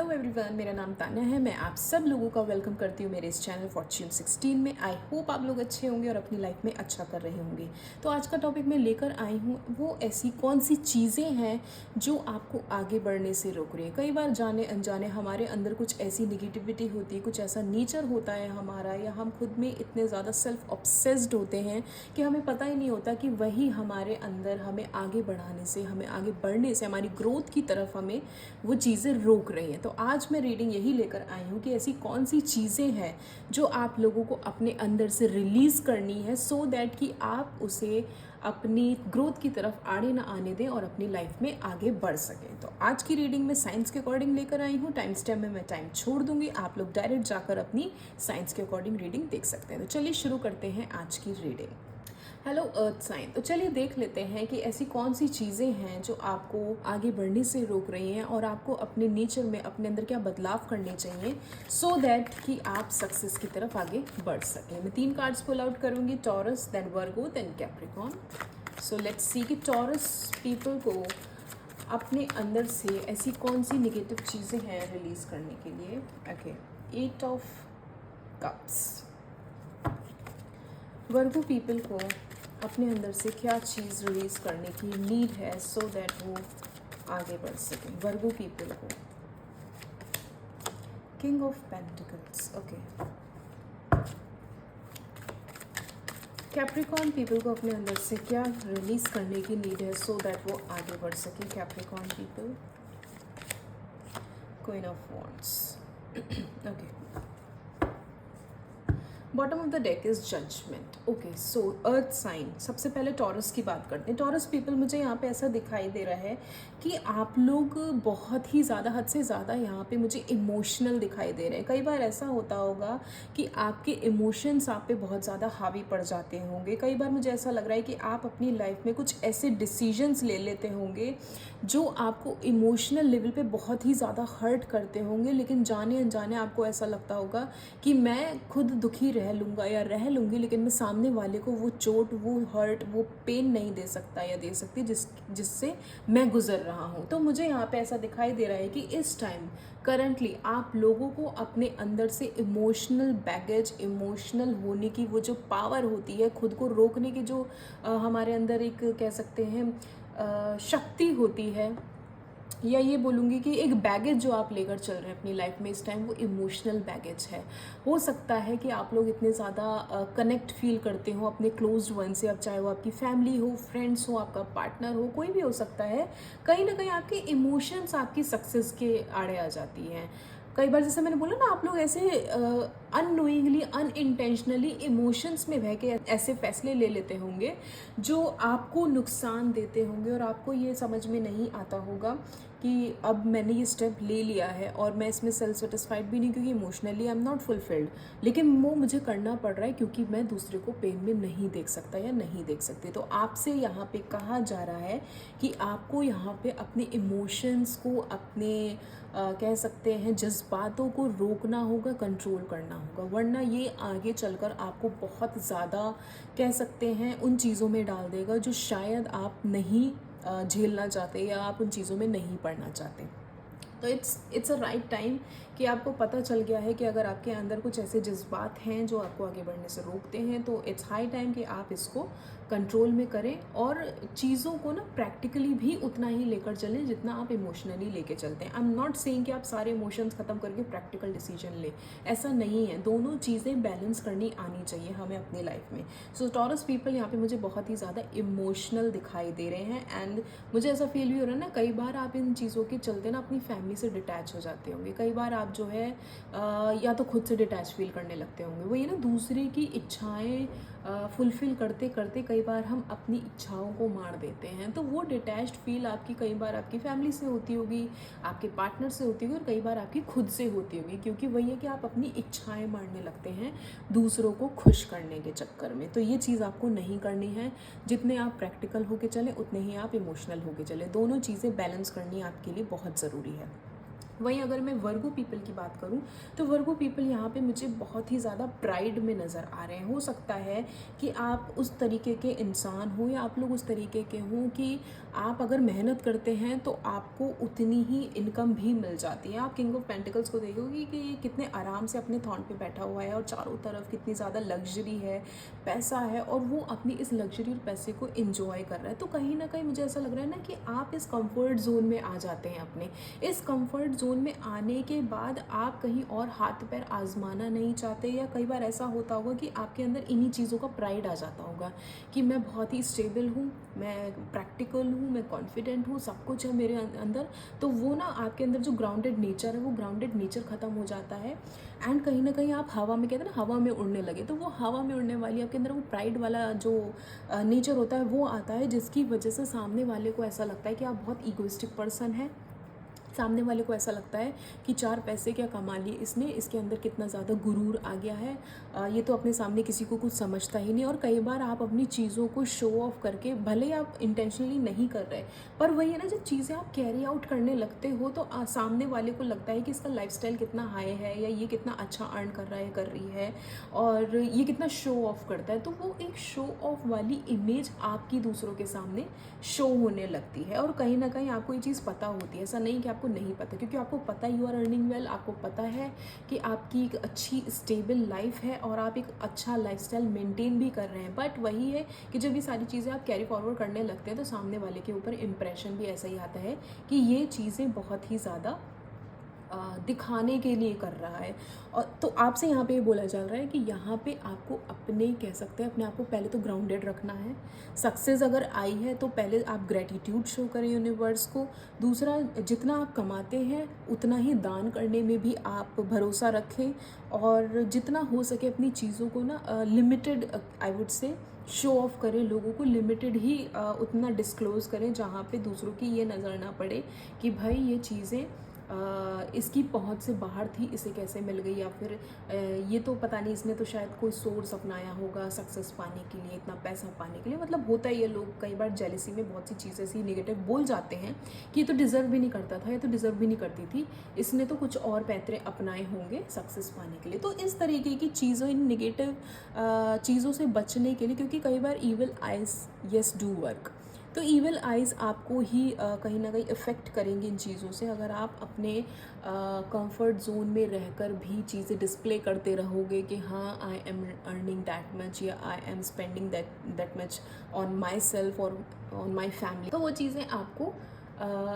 Everyone, मेरा नाम तान्या है। मैं आप सब लोगों का वेलकम करती हूँ मेरे इस चैनल फॉर्च्यून 16 में। आई होप आप लोग अच्छे होंगे और अपनी लाइफ में अच्छा कर रहे होंगे। तो आज का टॉपिक मैं लेकर आई हूँ, वो ऐसी कौन सी चीज़ें हैं जो आपको आगे बढ़ने से रोक रही है। कई बार जाने अनजाने हमारे अंदर कुछ ऐसी निगेटिविटी होती है, कुछ ऐसा नेचर होता है हमारा, या हम खुद में इतने ज़्यादा सेल्फ ऑब्सेस्ड होते हैं कि हमें पता ही नहीं होता कि वही हमारे अंदर हमें आगे बढ़ाने से, हमें आगे बढ़ने से, हमारी ग्रोथ की तरफ हमें वो चीज़ें रोक रही हैं। तो आज मैं रीडिंग यही लेकर आई हूँ कि ऐसी कौन सी चीज़ें हैं जो आप लोगों को अपने अंदर से रिलीज़ करनी है, सो दैट कि आप उसे अपनी ग्रोथ की तरफ आड़े ना आने दें और अपनी लाइफ में आगे बढ़ सकें। तो आज की रीडिंग में साइंस के अकॉर्डिंग लेकर आई हूँ। टाइम स्टैम्प में मैं टाइम छोड़ दूंगी, आप लोग डायरेक्ट जाकर अपनी साइंस के अकॉर्डिंग रीडिंग देख सकते हैं। तो चलिए शुरू करते हैं आज की रीडिंग। हेलो अर्थ साइन। तो चलिए देख लेते हैं कि ऐसी कौन सी चीज़ें हैं जो आपको आगे बढ़ने से रोक रही हैं और आपको अपने नेचर में, अपने अंदर क्या बदलाव करने चाहिए सो दैट कि आप सक्सेस की तरफ आगे बढ़ सकें। मैं 3 कार्ड्स पुल आउट करूँगी, Taurus, then Virgo, then Capricorn. So let's see कि टॉरस पीपल को अपने अंदर से ऐसी कौन सी निगेटिव चीज़ें हैं रिलीज़ करने के लिए। Okay, 8 of cups. Virgo people को अपने अंदर से क्या चीज़ रिलीज़ करने की नीड है सो दैट वो आगे बढ़ सकें। वर्गो पीपल को king of pentacles. Okay, Capricorn people को अपने अंदर से क्या रिलीज़ करने की नीड है सो दैट वो आगे बढ़ सके। Capricorn people, queen of wands. Okay, bottom of the deck is judgement. Okay, so earth sign. सबसे पहले टॉरस की बात करते हैं। टॉरस पीपल, मुझे यहाँ पे ऐसा दिखाई दे रहा है कि आप लोग बहुत ही ज़्यादा, हद से ज़्यादा यहाँ पे मुझे इमोशनल दिखाई दे रहे हैं। कई बार ऐसा होता होगा कि आपके इमोशंस आप पे बहुत ज़्यादा हावी पड़ जाते होंगे। कई बार मुझे ऐसा लग रहा है कि आप अपनी लाइफ में कुछ ऐसे डिसीजंस ले लेते होंगे जो आपको इमोशनल लेवल पे बहुत ही ज़्यादा हर्ट करते होंगे, लेकिन जाने अनजाने आपको ऐसा लगता होगा कि मैं खुद दुखी रह लूँगा या रह लूँगी, लेकिन मैं सामने वाले को वो चोट, वो हर्ट, वो पेन नहीं दे सकता या दे सकती जिससे मैं गुजर रहा हूँ। तो मुझे यहाँ पे ऐसा दिखाई दे रहा है कि इस टाइम करंटली आप लोगों को अपने अंदर से इमोशनल बैगेज, इमोशनल होने की वो जो पावर होती है, खुद को रोकने की जो हमारे अंदर एक कह सकते हैं शक्ति होती है, या ये बोलूँगी कि एक बैगेज जो आप लेकर चल रहे हैं अपनी लाइफ में इस टाइम, वो इमोशनल बैगेज है। हो सकता है कि आप लोग इतने ज़्यादा कनेक्ट फील करते हो अपने क्लोज्ड वन से, अब चाहे वो आपकी फैमिली हो, फ्रेंड्स हो, आपका पार्टनर हो, कोई भी हो सकता है। कहीं ना कहीं आपके इमोशंस आपकी सक्सेस के आड़े आ जाती हैं। कई बार जैसे मैंने बोला ना, आप लोग ऐसे अननोइंगली, अनइंटेंशनली इमोशंस में बह के ऐसे फैसले ले लेते होंगे जो आपको नुकसान देते होंगे, और आपको ये समझ में नहीं आता होगा कि अब मैंने ये स्टेप ले लिया है और मैं इसमें सेल्फ सेटिस्फाइड भी नहीं, क्योंकि emotionally I am not fulfilled, लेकिन वो मुझे करना पड़ रहा है क्योंकि मैं दूसरे को पेन में नहीं देख सकता या नहीं देख सकती। तो आपसे यहाँ पे कहा जा रहा है कि आपको यहाँ पे अपने इमोशंस को, अपने कह सकते हैं जज्बातों को रोकना होगा, कंट्रोल करना होगा, वरना ये आगे चलकर आपको बहुत ज़्यादा कह सकते हैं उन चीज़ों में डाल देगा जो शायद आप नहीं झेलना चाहते या आप उन चीज़ों में नहीं पड़ना चाहते। तो इट्स अ राइट टाइम कि आपको पता चल गया है कि अगर आपके अंदर कुछ ऐसे जज्बात हैं जो आपको आगे बढ़ने से रोकते हैं, तो इट्स हाई टाइम कि आप इसको कंट्रोल में करें और चीज़ों को ना प्रैक्टिकली भी उतना ही लेकर चलें जितना आप इमोशनली लेके चलते हैं। आई एम नॉट सेइंग कि आप सारे इमोशंस ख़त्म करके प्रैक्टिकल डिसीजन लें, ऐसा नहीं है। दोनों चीज़ें बैलेंस करनी आनी चाहिए हमें अपनी लाइफ में। सो टॉरस पीपल यहाँ पे मुझे बहुत ही ज़्यादा इमोशनल दिखाई दे रहे हैं, एंड मुझे ऐसा फील भी हो रहा है ना, कई बार आप इन चीज़ों के चलते ना अपनी फैमिली से डिटैच हो जाते होंगे। कई बार आप जो है या तो खुद से डिटैच फील करने लगते होंगे। वो ये ना, दूसरे की इच्छाएं फुलफ़िल करते करते कई बार हम अपनी इच्छाओं को मार देते हैं। तो वो डिटैच्ड फील आपकी कई बार आपकी फैमिली से होती होगी, आपके पार्टनर से होती होगी, और कई बार आपकी खुद से होती होगी, क्योंकि वही है कि आप अपनी इच्छाएं मारने लगते हैं दूसरों को खुश करने के चक्कर में। तो ये चीज़ आपको नहीं करनी है। जितने आप प्रैक्टिकल होके चलें उतने ही आप इमोशनल होके चलें। दोनों चीज़ें बैलेंस करनी आपके लिए बहुत ज़रूरी है। वहीं अगर मैं वर्गो पीपल की बात करूं तो वर्गो पीपल यहाँ पे मुझे बहुत ही ज़्यादा प्राइड में नज़र आ रहे हैं। हो सकता है कि आप उस तरीके के इंसान हो या आप लोग उस तरीके के हों कि आप अगर मेहनत करते हैं तो आपको उतनी ही इनकम भी मिल जाती है। आप किंग ऑफ पेंटिकल्स को देखोगे कि ये कितने आराम से अपने थॉन पे बैठा हुआ है और चारों तरफ कितनी ज़्यादा लग्जरी है, पैसा है, और वो अपनी इस लग्जरी और पैसे को इंजॉय कर रहा है। तो कहीं ना कहीं मुझे ऐसा लग रहा है ना कि आप इस कंफर्ट जोन में आ जाते हैं। अपने इस कंफर्ट जोन में आने के बाद आप कहीं और हाथ पैर आजमाना नहीं चाहते, या कई बार ऐसा होता होगा कि आपके अंदर इन्हीं चीज़ों का प्राइड आ जाता होगा कि मैं बहुत ही स्टेबल हूँ, मैं प्रैक्टिकल हूँ, मैं कॉन्फिडेंट हूँ, सब कुछ है मेरे अंदर। तो वो ना आपके अंदर जो ग्राउंडेड नेचर है वो ग्राउंडेड नेचर ख़त्म हो जाता है, एंड कहीं ना कहीं आप हवा में, कहते हैं ना हवा में उड़ने लगे, तो वो हवा में उड़ने वाली आपके अंदर वो प्राइड वाला जो नेचर होता है वो आता है, जिसकी वजह से सामने वाले को ऐसा लगता है कि आप बहुत ईगोइस्टिक पर्सन हैं। सामने वाले को ऐसा लगता है कि 4 पैसे क्या कमा लिए इसने, इसके अंदर कितना ज़्यादा गुरूर आ गया है, ये तो अपने सामने किसी को कुछ समझता ही नहीं। और कई बार आप अपनी चीज़ों को शो ऑफ करके, भले आप इंटेंशनली नहीं कर रहे, पर वही है ना, जब चीज़ें आप कैरी आउट करने लगते हो तो सामने वाले को लगता है कि इसका लाइफस्टाइल कितना हाई है, या ये कितना अच्छा अर्न कर रहा है, कर रही है, और ये कितना शो ऑफ करता है। तो वो एक शो ऑफ वाली इमेज आपकी दूसरों के सामने शो होने लगती है। और कहीं ना कहीं आपको ये चीज़ पता होती है, ऐसा नहीं कि आपको नहीं पता, क्योंकि आपको पता यू आर अर्निंग वेल, आपको पता है कि आपकी एक अच्छी स्टेबल लाइफ है और आप एक अच्छा लाइफस्टाइल मेंटेन भी कर रहे हैं। बट वही है कि जब ये सारी चीज़ें आप कैरी फॉरवर्ड करने लगते हैं तो सामने वाले के ऊपर इम्प्रेशन भी ऐसा ही आता है कि ये चीज़ें बहुत ही ज़्यादा दिखाने के लिए कर रहा है। और तो आपसे यहाँ पे ये बोला चल रहा है कि यहाँ पे आपको अपने, कह सकते हैं, अपने आप को पहले तो ग्राउंडेड रखना है। सक्सेस अगर आई है तो पहले आप ग्रेटिट्यूड शो करें यूनिवर्स को। दूसरा, जितना आप कमाते हैं उतना ही दान करने में भी आप भरोसा रखें, और जितना हो सके अपनी चीज़ों को ना limited, I would say, show off करें लोगों को, लिमिटेड ही उतना डिस्क्लोज़ करें जहाँ पे दूसरों की ये नज़र ना पड़े कि भाई ये चीज़ें इसकी पहुंच से बाहर थी, इसे कैसे मिल गई, या फिर ये तो पता नहीं, इसने तो शायद कोई सोर्स अपनाया होगा सक्सेस पाने के लिए, इतना पैसा पाने के लिए। मतलब होता है, ये लोग कई बार जेलसी में बहुत सी चीज़ें ऐसी निगेटिव बोल जाते हैं कि ये तो डिज़र्व भी नहीं करता था, ये तो डिज़र्व भी नहीं करती थी, इसने तो कुछ और पैतरे अपनाए होंगे सक्सेस पाने के लिए। तो इस तरीके की चीज़ों, इन निगेटिव चीज़ों से बचने के लिए, क्योंकि कई बार evil eyes yes do work, तो ईविल आइज़ आपको ही कहीं ना कहीं इफ़ेक्ट करेंगी इन चीज़ों से। अगर आप अपने कंफर्ट जोन में रहकर भी चीज़ें डिस्प्ले करते रहोगे कि हाँ I am earning that much, या I am spending that much on myself और ऑन माई फैमिली, तो वो चीज़ें आपको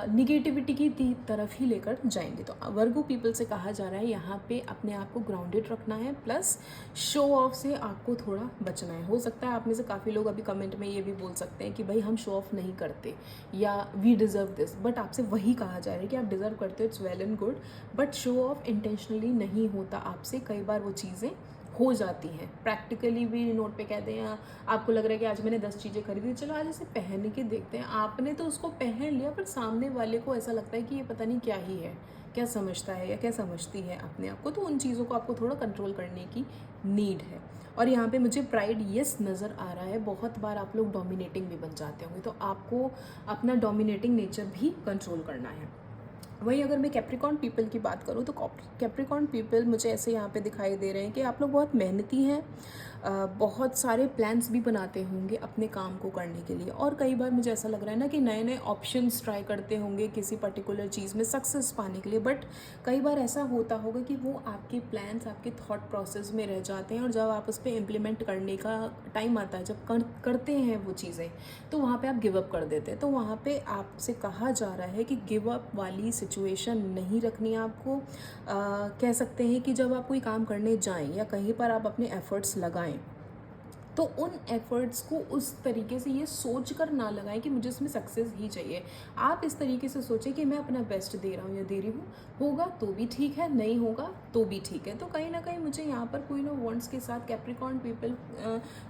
निगेटिविटी की तरफ ही लेकर जाएंगे। तो वर्गो पीपल से कहा जा रहा है यहाँ पे अपने आप को ग्राउंडेड रखना है, प्लस शो ऑफ से आपको थोड़ा बचना है। हो सकता है आप में से काफ़ी लोग अभी कमेंट में ये भी बोल सकते हैं कि भाई हम शो ऑफ नहीं करते, या वी डिज़र्व दिस, बट आपसे वही कहा जा रहा है कि आप डिज़र्व करते हो, it's well and good, but show off intentionally नहीं होता आपसे। कई बार वो चीज़ें हो जाती हैं, प्रैक्टिकली भी नोट पे कहते हैं, आपको लग रहा है कि आज मैंने 10 चीज़ें खरीदी, चलो आज इसे पहन के देखते हैं। आपने तो उसको पहन लिया, पर सामने वाले को ऐसा लगता है कि ये पता नहीं क्या ही है, क्या समझता है या क्या समझती है अपने आप को। तो उन चीज़ों को आपको थोड़ा कंट्रोल करने की नीड है। और यहाँ पे मुझे प्राइड यस नज़र आ रहा है। बहुत बार आप लोग डोमिनेटिंग भी बन जाते होंगे, तो आपको अपना डोमिनेटिंग नेचर भी कंट्रोल करना है। वहीं अगर मैं कैप्रिकॉर्न पीपल की बात करूँ तो कैप्रिकॉर्न पीपल मुझे ऐसे यहाँ पे दिखाई दे रहे हैं कि आप लोग बहुत मेहनती हैं, बहुत सारे प्लान्स भी बनाते होंगे अपने काम को करने के लिए, और कई बार मुझे ऐसा लग रहा है ना कि नए नए ऑप्शंस ट्राई करते होंगे किसी पर्टिकुलर चीज़ में सक्सेस पाने के लिए। बट कई बार ऐसा होता होगा कि वो आपके प्लान्स आपके थॉट प्रोसेस में रह जाते हैं, और जब आप उस पर इम्प्लीमेंट करने का टाइम आता है, जब करते हैं वो चीज़ें, तो वहाँ पे आप गिव अप कर देते हैं। तो वहाँ पे आपसे कहा जा रहा है कि गिव अप वाली सिचुएशन नहीं रखनी आपको। कह सकते हैं कि जब आप कोई काम करने जाएं या कहीं पर आप अपने एफर्ट्स लगाएं, तो उन एफर्ट्स को उस तरीके से ये सोच कर ना लगाएं कि मुझे इसमें सक्सेस ही चाहिए। आप इस तरीके से सोचें कि मैं अपना बेस्ट दे रहा हूँ या दे रही हूँ, होगा तो भी ठीक है, नहीं होगा तो भी ठीक है। तो कहीं ना कहीं मुझे यहाँ पर क्वीन ऑफ वॉन्ड्स के साथ कैप्रिकॉर्न पीपल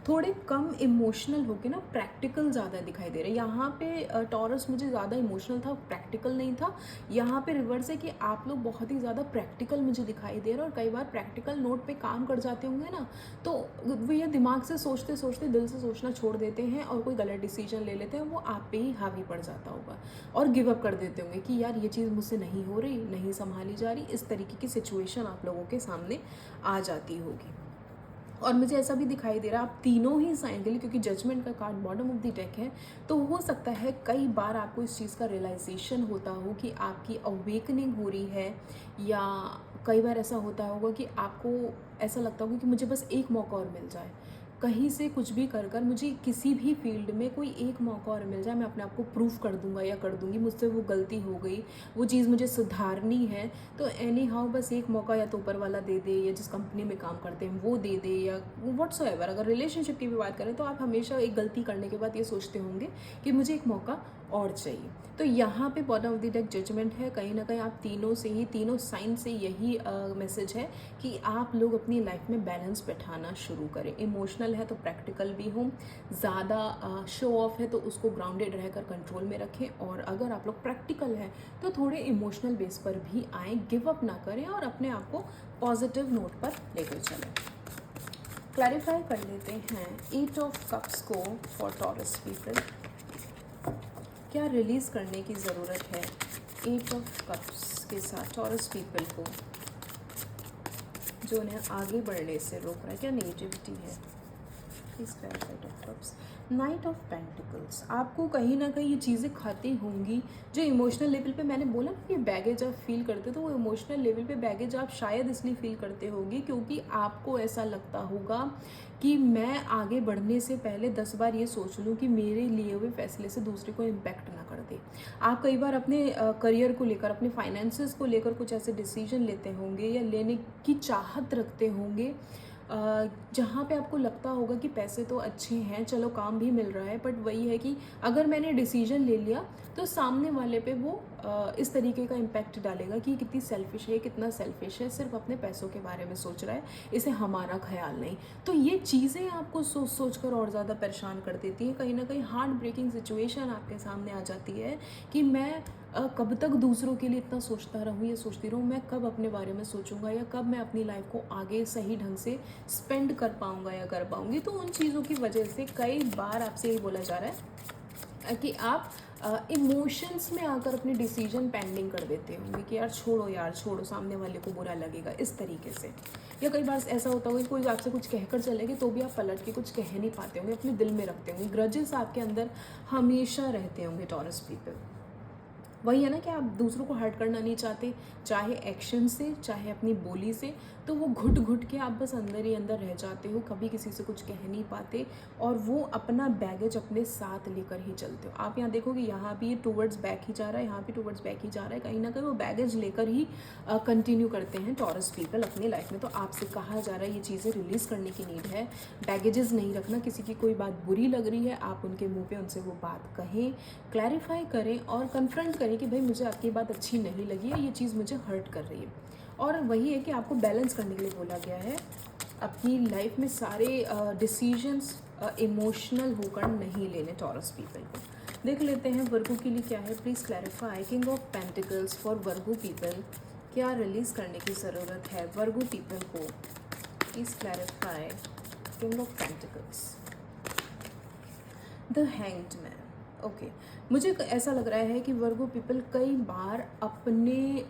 थोड़े कम इमोशनल होके ना प्रैक्टिकल ज़्यादा दिखाई दे रहे हैं। यहाँ पे टॉरस मुझे ज़्यादा इमोशनल था, प्रैक्टिकल नहीं था। यहाँ पे रिवर्स है कि आप लोग बहुत ही ज़्यादा प्रैक्टिकल मुझे दिखाई दे रहे हैं, और कई बार प्रैक्टिकल नोट पे काम कर जाते होंगे ना, तो वो ये दिमाग से सोचते सोचते दिल से सोचना छोड़ देते हैं और कोई गलत डिसीजन ले लेते हैं, वो आप पे ही हावी पड़ जाता होगा और गिव अप कर देते होंगे कि यार ये चीज़ मुझसे नहीं हो रही, नहीं संभाली जा रही। इस तरीके की सिचुएशन आप लोगों के सामने आ जाती होगी। और मुझे ऐसा भी दिखाई दे रहा है आप तीनों ही साइन के लिए, क्योंकि जजमेंट का card bottom of the deck है, तो हो सकता है कई बार आपको इस चीज़ का रियलाइजेशन होता हो कि आपकी अवेकनिंग हो रही है, या कई बार ऐसा होता होगा कि आपको ऐसा लगता होगा कि मुझे बस एक मौका और मिल जाए, कहीं से कुछ भी कर कर मुझे किसी भी फील्ड में कोई एक मौका और मिल जाए, मैं अपने आप को प्रूव कर दूंगा या कर दूंगी, मुझसे वो गलती हो गई, वो चीज़ मुझे सुधारनी है, तो एनी हाउ बस एक मौका या तो ऊपर वाला दे दे, या जिस कंपनी में काम करते हैं वो दे दे, या व्हाट्सएवर। अगर रिलेशनशिप की भी बात करें तो आप हमेशा एक गलती करने के बाद ये सोचते होंगे कि मुझे एक मौका और चाहिए। तो यहाँ पे bottom of the deck judgement है, कहीं ना कहीं आप तीनों से ही, तीनों साइन से यही मैसेज है कि आप लोग अपनी लाइफ में बैलेंस बैठाना शुरू करें। इमोशनल है तो प्रैक्टिकल भी हो, ज़्यादा शो ऑफ है तो उसको ग्राउंडेड रहकर कंट्रोल में रखें, और अगर आप लोग प्रैक्टिकल है तो थोड़े इमोशनल बेस पर भी आएँ, गिव अप ना करें और अपने आप को पॉजिटिव नोट पर लेकर चलें। क्लैरिफाई कर लेते हैं 8 ऑफ कप्स को फॉर टॉरस पीपल। क्या रिलीज़ करने की ज़रूरत है 8 ऑफ कप्स के साथ टॉरस पीपल को, जो उन्हें आगे बढ़ने से रोक रहा है? क्या नेगेटिविटी है? Please clarify 8 of cups. Night of pentacles, आपको कहीं ना कहीं ये चीज़ें खाती होंगी जो इमोशनल लेवल पे, मैंने बोला ना कि बैगेज आप फील करते हो, तो वो इमोशनल लेवल पे बैगेज आप शायद इसलिए फील करते होंगे क्योंकि आपको ऐसा लगता होगा कि मैं आगे बढ़ने से पहले 10 बार ये सोच लूँ कि मेरे लिए हुए फैसले से दूसरे को इम्पैक्ट ना कर दे। आप कई बार अपने करियर को लेकर, अपने फाइनेंसेस को लेकर कुछ ऐसे डिसीजन लेते होंगे या लेने की चाहत रखते होंगे जहाँ पे आपको लगता होगा कि पैसे तो अच्छे हैं, चलो काम भी मिल रहा है, बट वही है कि अगर मैंने डिसीजन ले लिया तो सामने वाले पे वो इस तरीके का इम्पैक्ट डालेगा कि कितनी सेल्फिश है, कितना सेल्फिश है, सिर्फ अपने पैसों के बारे में सोच रहा है, इसे हमारा ख्याल नहीं। तो ये चीज़ें आपको सोच सोच कर और ज़्यादा परेशान कर देती हैं। कहीं ना कहीं हार्ट ब्रेकिंग सिचुएशन आपके सामने आ जाती है कि मैं कब तक दूसरों के लिए इतना सोचता रहूँ या सोचती रहूँ, मैं कब अपने बारे में सोचूंगा, या कब मैं अपनी लाइफ को आगे सही ढंग से स्पेंड कर पाऊँगा या कर पाऊँगी। तो उन चीज़ों की वजह से कई बार आपसे यही बोला जा रहा है कि आप इमोशंस में आकर अपने डिसीजन पेंडिंग कर देते होंगे कि यार छोड़ो, यार छोड़ो, सामने वाले को बुरा लगेगा, इस तरीके से। या कई बार ऐसा होता होगा कि कोई आपसे कुछ कहकर चलेगा तो भी आप पलट के कुछ कह नहीं पाते होंगे, अपने दिल में रखते होंगे, ग्रजेस आपके अंदर हमेशा रहते होंगे टॉरस पीपल। वही है ना कि आप दूसरों को हर्ट करना नहीं चाहते, चाहे एक्शन से चाहे अपनी बोली से, तो वो घुट घुट के आप बस अंदर ही अंदर रह जाते हो, कभी किसी से कुछ कह नहीं पाते, और वो अपना बैगेज अपने साथ लेकर ही चलते हो। आप यहाँ देखोगे यहाँ भी टूवर्ड्स बैक ही जा रहा है, यहाँ भी टूवर्ड्स बैक ही जा रहा है, कहीं ना कहीं वो बैगेज लेकर ही कंटिन्यू करते हैं टॉरस पीपल अपनी लाइफ में। तो आपसे कहा जा रहा है ये चीज़ें रिलीज़ करने की नीड है, बैगेजेस नहीं रखना। किसी की कोई बात बुरी लग रही है, आप उनके मुँह पर उनसे वो बात कहें, क्लैरिफाई करें और कन्फ्रंट करें कि भाई मुझे आपकी बात अच्छी नहीं लगी है, ये चीज़ मुझे हर्ट कर रही है। और वही है कि आपको बैलेंस करने के लिए बोला गया है। अपनी लाइफ में सारे डिसीजंस इमोशनल होकर नहीं लेने टॉरस पीपल को। देख लेते हैं वर्गो के लिए क्या है। Please clarify king of pentacles for Virgo people. क्या रिलीज़ करने की ज़रूरत है वर्गो पीपल को? Please clarify king of pentacles. The hanged man. Okay, मुझे ऐसा लग रहा है कि वर्गो पीपल कई बार अपने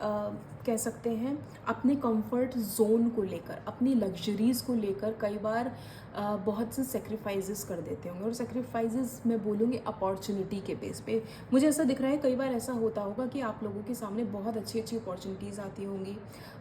कह सकते हैं अपने कंफर्ट जोन को लेकर, अपनी लग्जरीज़ को लेकर कई बार बहुत से सेक्रीफाइसेस कर देते होंगे। और सेक्रीफाइसेस मैं बोलूँगी अपॉर्चुनिटी के बेस पे। मुझे ऐसा दिख रहा है कई बार ऐसा होता होगा कि आप लोगों के सामने बहुत अच्छी अच्छी अपॉर्चुनिटीज़ आती होंगी,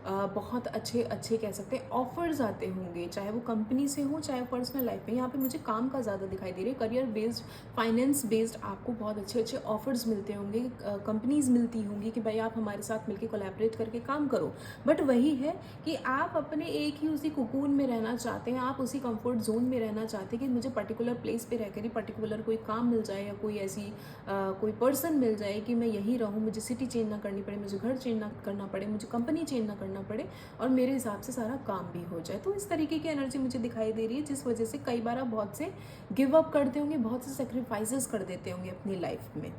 बहुत अच्छे अच्छे कह सकते हैं ऑफर्स आते होंगे, चाहे वो कंपनी से हो चाहे पर्सनल लाइफ में। यहाँ पे मुझे काम का ज़्यादा दिखाई दे रही है, करियर बेस्ड, फाइनेंस बेस्ड आपको बहुत अच्छे अच्छे ऑफर्स मिलते होंगे, कंपनीज़ मिलती होंगी कि भाई आप हमारे साथ मिलकर कोलैबोरेट करके काम करो। बट वही है कि आप अपने एक ही उसी कुकून में रहना चाहते हैं, आप उसी कंफर्ट जोन में रहना चाहते हैं कि मुझे पर्टिकुलर प्लेस पे रहकर ही पर्टिकुलर कोई काम मिल जाए या कोई ऐसी कोई पर्सन मिल जाए कि मैं यहीं रहूँ, मुझे सिटी चेंज ना करनी पड़े, मुझे घर चेंज ना करना पड़े, मुझे कंपनी चेंज ना करना पड़े और मेरे हिसाब से सारा काम भी हो जाए। तो इस तरीके की एनर्जी मुझे दिखाई दे रही है, जिस वजह से कई बार आप बहुत से गिव अप करते होंगे, बहुत से सेक्रीफाइसेस कर देते होंगे अपनी लाइफ में।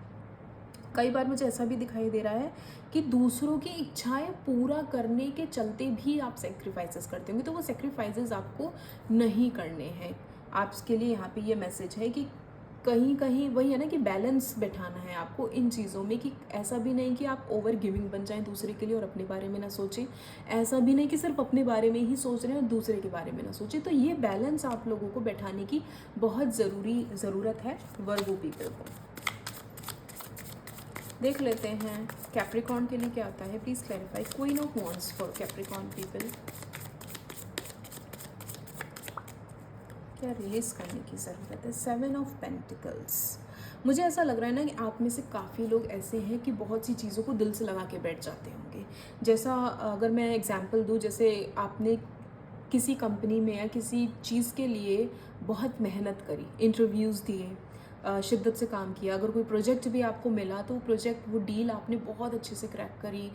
कई बार मुझे ऐसा भी दिखाई दे रहा है कि दूसरों की इच्छाएं पूरा करने के चलते भी आप सेक्रीफाइसेस करते होंगे, तो वो सेक्रीफाइसेस आपको नहीं करने हैं। आपके लिए यहाँ पे ये मैसेज है कि कहीं कहीं वही है ना कि बैलेंस बैठाना है आपको इन चीज़ों में, कि ऐसा भी नहीं कि आप ओवर गिविंग बन जाएं दूसरे के लिए और अपने बारे में ना सोचें, ऐसा भी नहीं कि सिर्फ अपने बारे में ही सोच रहे हैं और दूसरे के बारे में ना सोचें। तो ये बैलेंस आप लोगों को बैठाने की बहुत ज़रूरत है वर्गो पीपल को। देख लेते हैं कैप्रिकॉर्न के लिए क्या आता है। Please clarify queen of wands for Capricorn people, क्या रिलीज़ करने की ज़रूरत है। 7 ऑफ पेंटिकल्स। मुझे ऐसा लग रहा है ना कि आप में से काफ़ी लोग ऐसे हैं कि बहुत सी चीज़ों को दिल से लगा के बैठ जाते होंगे। जैसा अगर मैं एग्जांपल दूँ, जैसे आपने किसी कंपनी में या किसी चीज़ के लिए बहुत मेहनत करी, इंटरव्यूज़ दिए, शिद्दत से काम किया, अगर कोई प्रोजेक्ट भी आपको मिला तो वो डील आपने बहुत अच्छे से क्रैक करी,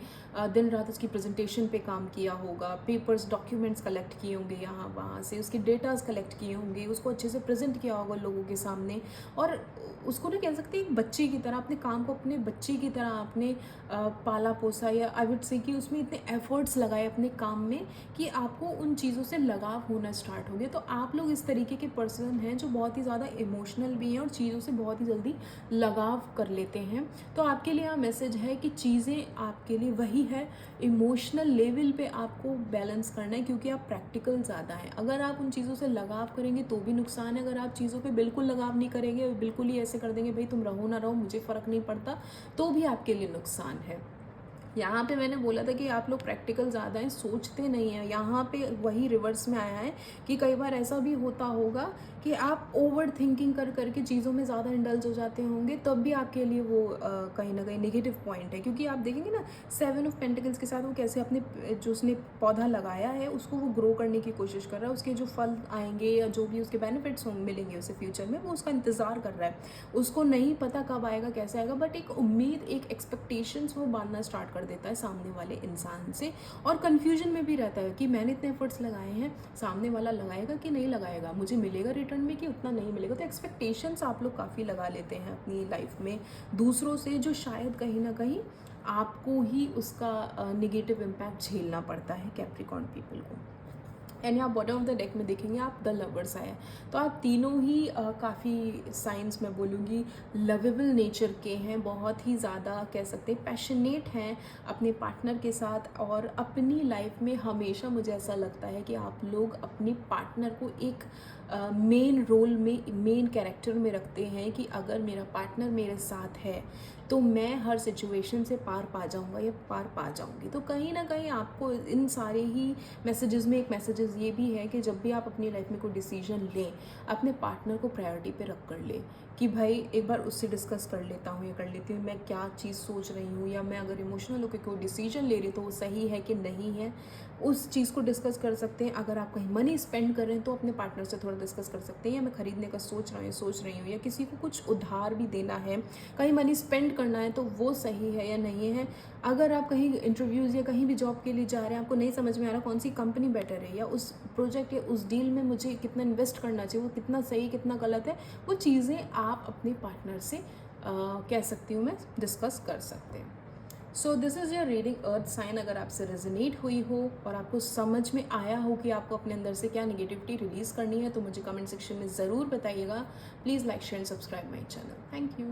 दिन रात उसकी प्रेजेंटेशन पे काम किया होगा, पेपर्स डॉक्यूमेंट्स कलेक्ट किए होंगे यहाँ वहाँ से, उसके डेटाज कलेक्ट किए होंगे, उसको अच्छे से प्रेजेंट किया होगा लोगों के सामने, और उसको ना कह सकते हैं एक बच्चे की तरह, अपने काम को अपने बच्चे की तरह आपने पाला पोसा, या आई वुड से कि उसमें इतने एफर्ट्स लगाए अपने काम में कि आपको उन चीज़ों से लगाव होना स्टार्ट हो गया। तो आप लोग इस तरीके के पर्सन हैं जो बहुत ही ज़्यादा इमोशनल भी हैं और चीज़ों से बहुत ही जल्दी लगाव कर लेते हैं। तो आपके लिए यहाँ मैसेज है कि चीज़ें आपके लिए वही है, इमोशनल लेवल पे आपको बैलेंस करना है, क्योंकि आप प्रैक्टिकल ज़्यादा हैं। अगर आप उन चीज़ों से लगाव करेंगे तो भी नुकसान है, अगर आप चीज़ों पे बिल्कुल लगाव नहीं करेंगे, बिल्कुल ही ऐसे कर देंगे भाई तुम रहो ना रहो मुझे फ़र्क नहीं पड़ता, तो भी आपके लिए नुकसान है। यहाँ पे मैंने बोला था कि आप लोग प्रैक्टिकल ज़्यादा हैं, सोचते नहीं हैं। यहाँ पे वही रिवर्स में आया है कि कई बार ऐसा भी होता होगा कि आप ओवर थिंकिंग कर करके चीज़ों में ज़्यादा इंडल्ज हो जाते होंगे, तब भी आपके लिए वो कहीं ना कहीं नेगेटिव पॉइंट है। क्योंकि आप देखेंगे ना 7 ऑफ पेंटिकल्स के साथ वो कैसे अपने जो उसने पौधा लगाया है उसको वो ग्रो करने की कोशिश कर रहा है, उसके जो फल आएंगे या जो भी उसके बेनिफिट्स मिलेंगे उसे फ्यूचर में, वो उसका इंतज़ार कर रहा है। उसको नहीं पता कब आएगा कैसे आएगा, बट एक उम्मीद, एक एक्सपेक्टेशंस वो बांधना स्टार्ट कर देता है सामने वाले इंसान से, और कन्फ्यूजन में भी रहता है कि मैंने इतने एफर्ट्स लगाए हैं, सामने वाला लगाएगा कि नहीं लगाएगा, मुझे मिलेगा रिटर्न में कि उतना नहीं मिलेगा। तो एक्सपेक्टेशंस आप लोग काफ़ी लगा लेते हैं अपनी लाइफ में दूसरों से, जो शायद कहीं ना कहीं आपको ही उसका निगेटिव इम्पैक्ट झेलना पड़ता है कैप्रिकॉर्न पीपल को। एंड यहाँ बॉटम ऑफ द डेक में देखेंगे आप द लवर्स आया, तो आप तीनों ही काफ़ी साइंस मैं बोलूँगी लवेबल नेचर के हैं, बहुत ही ज़्यादा कह सकते हैं पैशनेट हैं अपने पार्टनर के साथ, और अपनी लाइफ में हमेशा मुझे ऐसा लगता है कि आप लोग अपने पार्टनर को एक मेन रोल में, मेन कैरेक्टर में रखते हैं कि अगर मेरा पार्टनर मेरे साथ है तो मैं हर सिचुएशन से पार पा जाऊंगा या पार पा जाऊंगी। तो कहीं ना कहीं आपको इन सारे ही मैसेजेस में एक मैसेजेस ये भी है कि जब भी आप अपनी लाइफ में कोई डिसीजन लें, अपने पार्टनर को प्रायोरिटी पे रख कर लें कि भाई एक बार उससे डिस्कस कर लेता हूँ या कर लेती हूँ मैं क्या चीज़ सोच रही हूँ, या मैं अगर इमोशनल होकर कोई डिसीजन ले रही तो वो सही है कि नहीं है, उस चीज़ को डिस्कस कर सकते हैं। अगर आप कहीं मनी स्पेंड कर रहे हैं तो अपने पार्टनर से थोड़ा डिस्कस कर सकते हैं, या मैं खरीदने का सोच रही हूँ, या किसी को कुछ उधार भी देना है, कहीं मनी स्पेंड करना है, तो वो सही है या नहीं है। अगर आप कहीं इंटरव्यूज़ या कहीं भी जॉब के लिए जा रहे हैं, आपको नहीं समझ में आ रहा कौन सी कंपनी बेटर है, या उस प्रोजेक्ट या उस डील में मुझे कितना इन्वेस्ट करना चाहिए, वो कितना सही कितना गलत है, वो चीज़ें आप अपने पार्टनर से कह सकती हूँ मैं डिस्कस कर सकते हैं। So this is your reading earth sign. अगर आपसे रेजोनेट हुई हो और आपको समझ में आया हो कि आपको अपने अंदर से क्या नेगेटिविटी रिलीज़ करनी है, तो मुझे कमेंट सेक्शन में ज़रूर बताइएगा। Please like share and subscribe my channel. Thank you.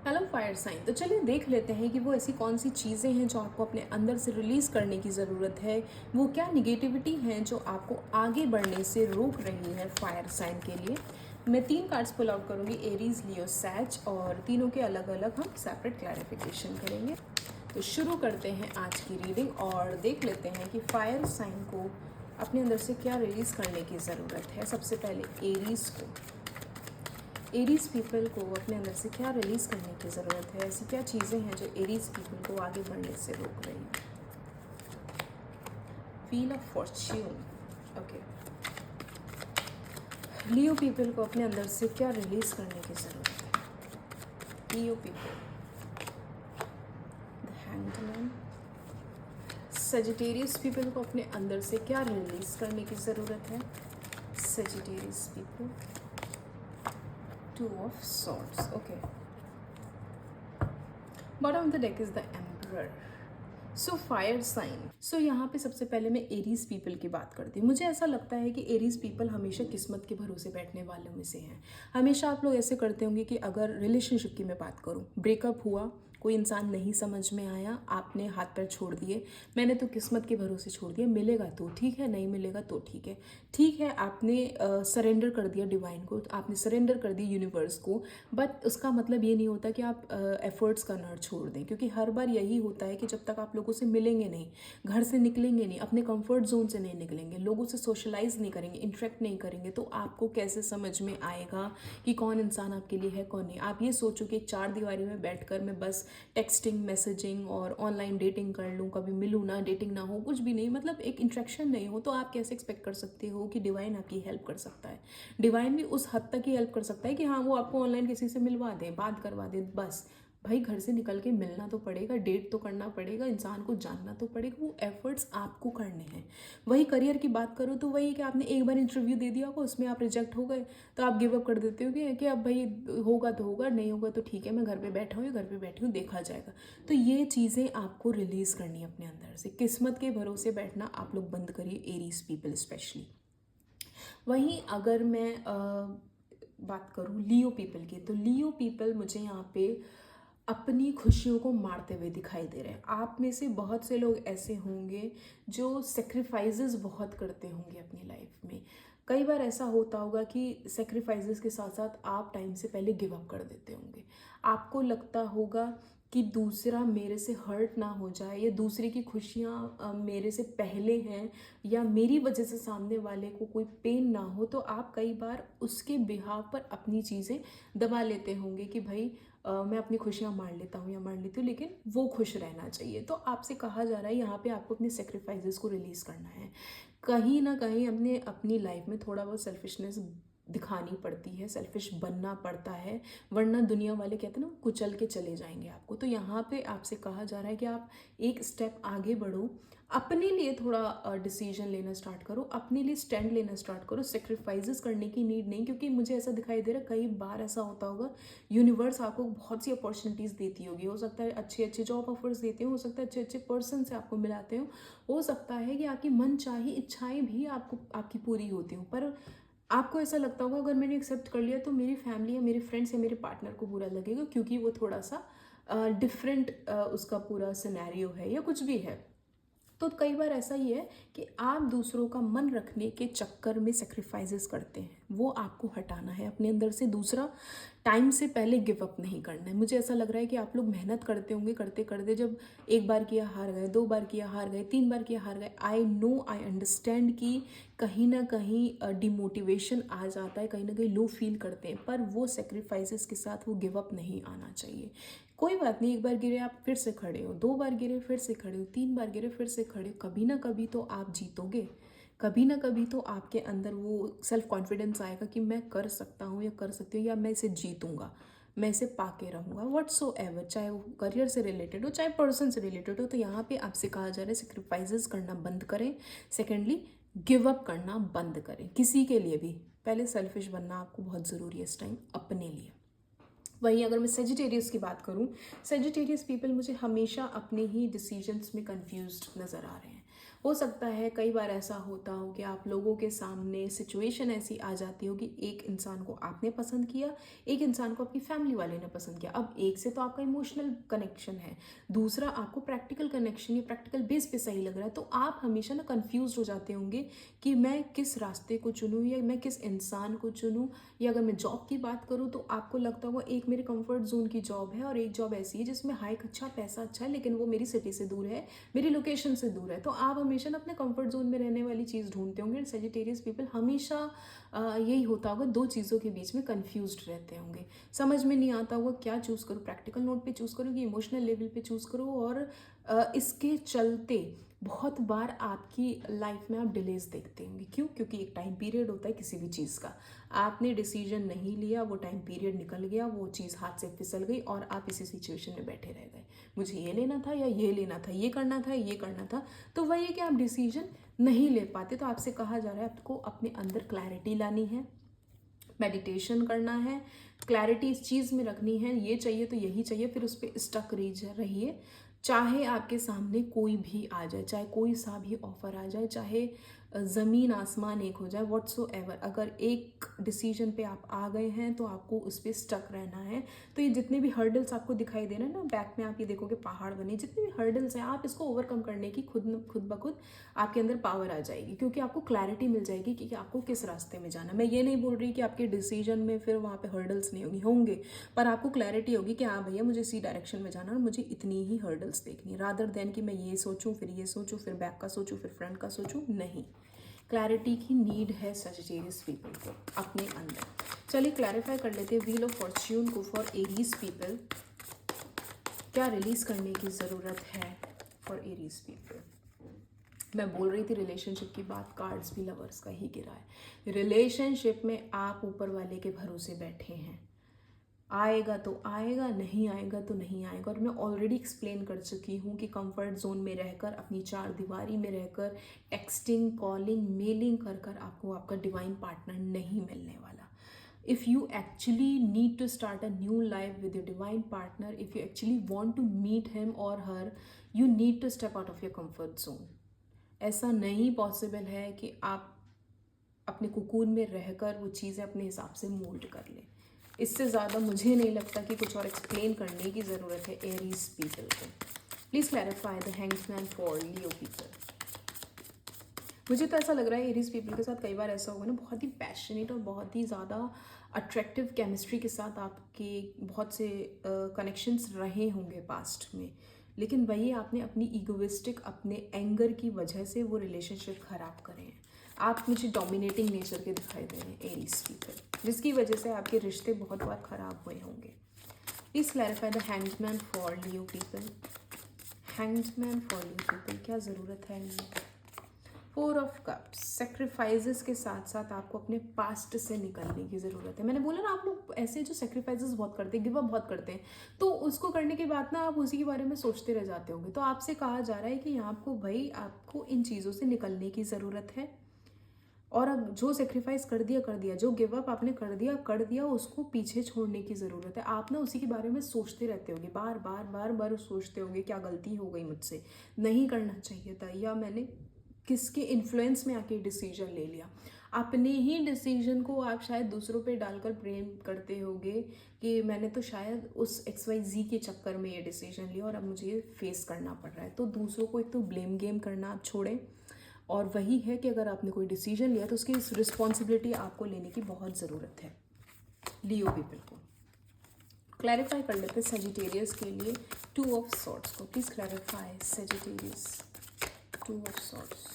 Hello fire sign, तो चलिए देख लेते हैं कि वो ऐसी कौन सी चीज़ें हैं जो आपको अपने अंदर से रिलीज़ करने की ज़रूरत है, वो क्या नेगेटिविटी है जो आपको आगे बढ़ने से रोक रही है फायर साइन के लिए। मैं 3 कार्ड्स पुल आउट करूँगी, एरीज, लियो, सैज, और तीनों के अलग अलग हम सेपरेट क्लैरिफिकेशन करेंगे। तो शुरू करते हैं आज की रीडिंग और देख लेते हैं कि फायर साइन को अपने अंदर से क्या रिलीज़ करने की ज़रूरत है। सबसे पहले एरीज पीपल को अपने अंदर से क्या रिलीज़ करने की ज़रूरत है, ऐसी क्या चीज़ें हैं जो एरीज पीपल को आगे बढ़ने से रोक रही हैं। Wheel of Fortune, okay. Leo people को अपने अंदर से क्या रिलीज़ करने की ज़रूरत है। लियो पीपल, सजिटेरियस पीपल को अपने अंदर से क्या रिलीज करने की ज़रूरत है। Sagittarius people, 2 of swords, okay. Bottom of the deck is the emperor. So fire sign, so यहाँ पे सबसे पहले मैं एरीज पीपल की बात करती हूँ। मुझे ऐसा लगता है कि एरीज पीपल हमेशा किस्मत के भरोसे बैठने वालों में से हैं। हमेशा आप लोग ऐसे करते होंगे कि अगर रिलेशनशिप की मैं बात करूँ, ब्रेकअप हुआ, कोई इंसान नहीं समझ में आया, आपने हाथ पैर छोड़ दिए, मैंने तो किस्मत के भरोसे छोड़ दिया, मिलेगा तो ठीक है, नहीं मिलेगा तो ठीक है। ठीक है, आपने सरेंडर कर दिया डिवाइन को, आपने सरेंडर कर दिया यूनिवर्स को, बट उसका मतलब ये नहीं होता कि आप एफर्ट्स करना छोड़ दें, क्योंकि हर बार यही होता है कि जब तक आप लोगों से मिलेंगे नहीं, घर से निकलेंगे नहीं, अपने कंफर्ट जोन से नहीं निकलेंगे, लोगों से सोशलाइज नहीं करेंगे, इंटरेक्ट नहीं करेंगे, तो आपको कैसे समझ में आएगा कि कौन इंसान आपके लिए है कौन नहीं। आप ये सोचो कि एक चार दीवारी में बैठकर मैं बस टेक्सटिंग, मैसेजिंग और ऑनलाइन डेटिंग कर लूँ, कभी मिलूँ ना, डेटिंग ना हो, कुछ भी नहीं, मतलब एक इंट्रैक्शन नहीं हो, तो आप कैसे एक्सपेक्ट कर सकते हो कि डिवाइन आपकी हेल्प कर सकता है। डिवाइन भी उस हद तक ही हेल्प कर सकता है कि हाँ, वो आपको ऑनलाइन किसी से मिलवा दे, बात करवा दे, बस। भाई घर से निकल के मिलना तो पड़ेगा, डेट तो करना पड़ेगा, इंसान को जानना तो पड़ेगा, वो एफर्ट्स आपको करने हैं। वही करियर की बात करो तो वही कि आपने एक बार इंटरव्यू दे दिया हो, उसमें आप रिजेक्ट हो गए, तो आप गिव अप कर देते हो कि अब भाई होगा तो होगा, नहीं होगा तो ठीक है, मैं घर पे बैठा हूँ या घर पे बैठी हूँ, देखा जाएगा। तो ये चीज़ें आपको रिलीज़ करनी है अपने अंदर से। किस्मत के भरोसे बैठना आप लोग बंद करिए, एरीज पीपल स्पेशली। वहीं अगर मैं बात करूँ लियो पीपल की, तो लियो पीपल मुझे यहाँ पे अपनी खुशियों को मारते हुए दिखाई दे रहे हैं। आप में से बहुत से लोग ऐसे होंगे जो सेक्रीफाइसेस बहुत करते होंगे अपनी लाइफ में। कई बार ऐसा होता होगा कि सेक्रीफाइसेस के साथ साथ आप टाइम से पहले गिव अप कर देते होंगे। आपको लगता होगा कि दूसरा मेरे से हर्ट ना हो जाए, या दूसरे की खुशियाँ मेरे से पहले हैं, या मेरी वजह से सामने वाले को कोई पेन ना हो, तो आप कई बार उसके बिहाव पर अपनी चीज़ें दबा लेते होंगे कि भाई मैं अपनी खुशियाँ मार लेता हूँ या मार लेती हूँ, लेकिन वो खुश रहना चाहिए। तो आपसे कहा जा रहा है यहाँ पे आपको अपने सेक्रीफाइसेस को रिलीज़ करना है। कहीं ना कहीं अपनी लाइफ में थोड़ा बहुत सेल्फिशनेस दिखानी पड़ती है, सेल्फिश बनना पड़ता है, वरना दुनिया वाले कहते हैं ना, कुचल के चले जाएंगे आपको। तो यहाँ पे आपसे कहा जा रहा है कि आप एक स्टेप आगे बढ़ो, अपने लिए थोड़ा डिसीजन लेना स्टार्ट करो, अपने लिए स्टैंड लेना स्टार्ट करो। सेक्रीफाइसेस करने की नीड नहीं, क्योंकि मुझे ऐसा दिखाई दे रहा है कई बार ऐसा होता होगा, यूनिवर्स आपको बहुत सी अपॉर्चुनिटीज़ देती होगी, हो सकता है अच्छे अच्छे जॉब ऑफर्स देते हो सकता है अच्छे अच्छे पर्सन से आपको मिलाते हो सकता है कि आपकी मन चाही इच्छाएं भी आपकी पूरी होती हो, पर आपको ऐसा लगता होगा अगर मैंने एक्सेप्ट कर लिया तो मेरी फैमिली या मेरे फ्रेंड्स या मेरे पार्टनर को बुरा लगेगा, क्योंकि वो थोड़ा सा डिफरेंट उसका पूरा सिनेरियो है या कुछ भी है। तो कई बार ऐसा ही है कि आप दूसरों का मन रखने के चक्कर में सेक्रीफाइसेस करते हैं, वो आपको हटाना है अपने अंदर से। दूसरा, टाइम से पहले गिव अप नहीं करना है। मुझे ऐसा लग रहा है कि आप लोग मेहनत करते होंगे, करते करते जब एक बार किया हार गए, दो बार किया हार गए, तीन बार किया हार गए, आई नो, आई अंडरस्टैंड कि कहीं ना कहीं डिमोटिवेशन आ जाता है, कहीं ना कहीं लो फील करते हैं, पर वो सेक्रीफाइसेस के साथ वो गिव अप नहीं आना चाहिए। कोई बात नहीं, एक बार गिरे आप फिर से खड़े हो, दो बार गिरे फिर से खड़े हो, तीन बार गिरे फिर से खड़े हो, कभी ना कभी तो आप जीतोगे, कभी ना कभी तो आपके अंदर वो सेल्फ कॉन्फिडेंस आएगा कि मैं कर सकता हूँ या कर सकती हूँ, या मैं इसे जीतूंगा, मैं इसे पाके रहूँगा, व्हाट्सोएवर, चाहे वो करियर से रिलेटेड हो चाहे पर्सन से रिलेटेड हो। तो यहाँ पे आपसे कहा जा रहा है सेक्रीफाइसेस करना बंद करें। सेकेंडली, गिव अप करना बंद करें किसी के लिए भी। पहले सेल्फिश बनना आपको बहुत ज़रूरी है इस टाइम अपने लिए। वहीं अगर मैं सेजिटेरियस की बात करूं, सेजिटेरियस पीपल मुझे हमेशा अपने ही डिसीजंस में कंफ्यूज्ड नज़र आ रहे हैं। हो सकता है कई बार ऐसा होता हो कि आप लोगों के सामने सिचुएशन ऐसी आ जाती हो कि एक इंसान को आपने पसंद किया, एक इंसान को आपकी फैमिली वाले ने पसंद किया। अब एक से तो आपका इमोशनल कनेक्शन है, दूसरा आपको प्रैक्टिकल कनेक्शन या प्रैक्टिकल बेस पे सही लग रहा है, तो आप हमेशा ना कन्फ्यूज हो जाते होंगे कि मैं किस रास्ते को चुनूँ या मैं किस इंसान को चुनूँ। या अगर मैं जॉब की बात करूँ तो आपको लगता होगा एक मेरे कंफर्ट जोन की जॉब है और एक जॉब ऐसी है जिसमें हाइक अच्छा, पैसा अच्छा है, लेकिन वो मेरी सिटी से दूर है, मेरी लोकेशन से दूर है। तो आप हमेशा ना अपने कंफर्ट जोन में रहने वाली चीज़ ढूंढते होंगे। सेजिटेरियस पीपल हमेशा यही होता होगा, दो चीज़ों के बीच में कन्फ्यूज्ड रहते होंगे, समझ में नहीं आता होगा क्या चूज़ करूँ, प्रैक्टिकल नोट पे चूज़ करूँ कि इमोशनल लेवल पे चूज़ करूँ। और इसके चलते बहुत बार आपकी लाइफ में आप डिलेज देखते होंगे। क्यों? क्योंकि एक टाइम पीरियड होता है किसी भी चीज़ का, आपने डिसीजन नहीं लिया, वो टाइम पीरियड निकल गया, वो चीज़ हाथ से फिसल गई और आप इसी सिचुएशन में बैठे रह गए, मुझे ये लेना था या ये लेना था, ये करना था ये करना था। तो वही है कि आप डिसीजन नहीं ले पाते। तो आपसे कहा जा रहा है आपको अपने अंदर क्लैरिटी लानी है, मेडिटेशन करना है, क्लैरिटी इस चीज़ में रखनी है, ये चाहिए तो यही चाहिए, फिर उस पर स्टक रहिए। चाहे आपके सामने कोई भी आ जाए, चाहे कोई सा भी ऑफ़र आ जाए, चाहे ज़मीन आसमान एक हो जाए, व्हाट्सोएवर, अगर एक डिसीजन पे आप आ गए हैं तो आपको उस पे स्टक रहना है। तो ये जितने भी हर्डल्स आपको दिखाई दे रहे हैं ना, बैक में आप ये देखोगे पहाड़ बने, जितने भी हर्डल्स हैं आप इसको ओवरकम करने की खुद ब खुद आपके अंदर पावर आ जाएगी, क्योंकि आपको क्लैरिटी मिल जाएगी कि आपको किस रास्ते में जाना है। मैं ये नहीं बोल रही कि आपके डिसीजन में फिर वहाँ पे हर्डल्स नहीं होंगे, पर आपको क्लैरिटी होगी कि हाँ भैया मुझे इसी डायरेक्शन में जाना है और मुझे इतनी ही हर्डल्स देखनी है, रादर देन कि मैं ये सोचूं फिर ये सोचूं फिर बैक का सोचूं फिर फ्रंट का सोचूं। नहीं, क्लैरिटी की नीड है सजिटेरियस पीपल को अपने अंदर। चलिए क्लैरिफाई कर लेते हैं व्हील ऑफ फॉर्च्यून को फॉर एरीज पीपल, क्या रिलीज करने की ज़रूरत है फॉर एरीज पीपल। मैं बोल रही थी रिलेशनशिप की बात, कार्ड्स भी लवर्स का ही गिरा है। रिलेशनशिप में आप ऊपर वाले के भरोसे बैठे हैं, आएगा तो आएगा, नहीं आएगा तो नहीं आएगा। और मैं ऑलरेडी एक्सप्लेन कर चुकी हूँ कि कंफर्ट जोन में रहकर, अपनी चार दीवारी में रहकर, टेक्सटिंग, कॉलिंग, मेलिंग कर कर आपको आपका डिवाइन पार्टनर नहीं मिलने वाला। If you actually need to start a new life with your divine partner, if you actually want to meet him or her, you need to step out of your comfort zone. ऐसा नहीं possible है कि आप अपने cocoon में रहकर वो चीज़ें अपने हिसाब से मोल्ड कर लें। इससे ज़्यादा मुझे नहीं लगता कि कुछ और एक्सप्लेन करने की ज़रूरत है एरीज पीपल को। Please clarify the hanged man for Leo people. मुझे तो ऐसा लग रहा है एरीज पीपल के साथ कई बार ऐसा होगा ना, बहुत ही पैशनेट और बहुत ही ज़्यादा अट्रैक्टिव केमिस्ट्री के साथ आपके बहुत से कनेक्शंस रहे होंगे पास्ट में, लेकिन वही आपने अपनी ईगोइस्टिक, अपने एंगर की वजह से वो रिलेशनशिप ख़राब करे हैं। आप मुझे डोमिनेटिंग नेचर के दिखाई दे रहे हैं एरीज पीपल, जिसकी वजह से आपके रिश्ते बहुत बार ख़राब हुए होंगे। Please clarify the hanged man for Leo people. Hanged man for Leo people, क्या ज़रूरत है इनकी। 4 ऑफ कप्स, सेक्रीफाइसेस के साथ साथ आपको अपने पास्ट से निकलने की ज़रूरत है। मैंने बोला ना, आप लोग ऐसे जो सेक्रीफाइसेस बहुत करते हैं, गिव अप बहुत करते हैं, तो उसको करने के बाद ना आप उसी के बारे में सोचते रह जाते होंगे। तो आपसे कहा जा रहा है कि आपको भाई, आपको इन चीज़ों से निकलने की ज़रूरत है। और अब जो सेक्रीफाइस कर दिया, जो गिव अप आपने कर दिया, उसको पीछे छोड़ने की ज़रूरत है। आप ना उसी के बारे में सोचते रहते होगे, बार बार सोचते होगे क्या गलती हो गई मुझसे, नहीं करना चाहिए था, या मैंने किसके इन्फ्लुएंस में आके डिसीजन ले लिया। अपने ही डिसीजन को आप शायद दूसरों पे डालकर ब्लेम करते होगे कि मैंने तो शायद उस XYZ के चक्कर में ये डिसीजन लिया और अब मुझे ये फेस करना पड़ रहा है। तो दूसरों को एक तो ब्लेम गेम करना आप छोड़ें, और वही है कि अगर आपने कोई डिसीजन लिया तो उसकी रिस्पॉन्सिबिलिटी आपको लेने की बहुत ज़रूरत है लियो पीपल को। क्लैरिफाई कर लेते हैं सेजिटेरियस के लिए 2 ऑफ सॉर्ड्स को। Please clarify Sagittarius 2 of swords.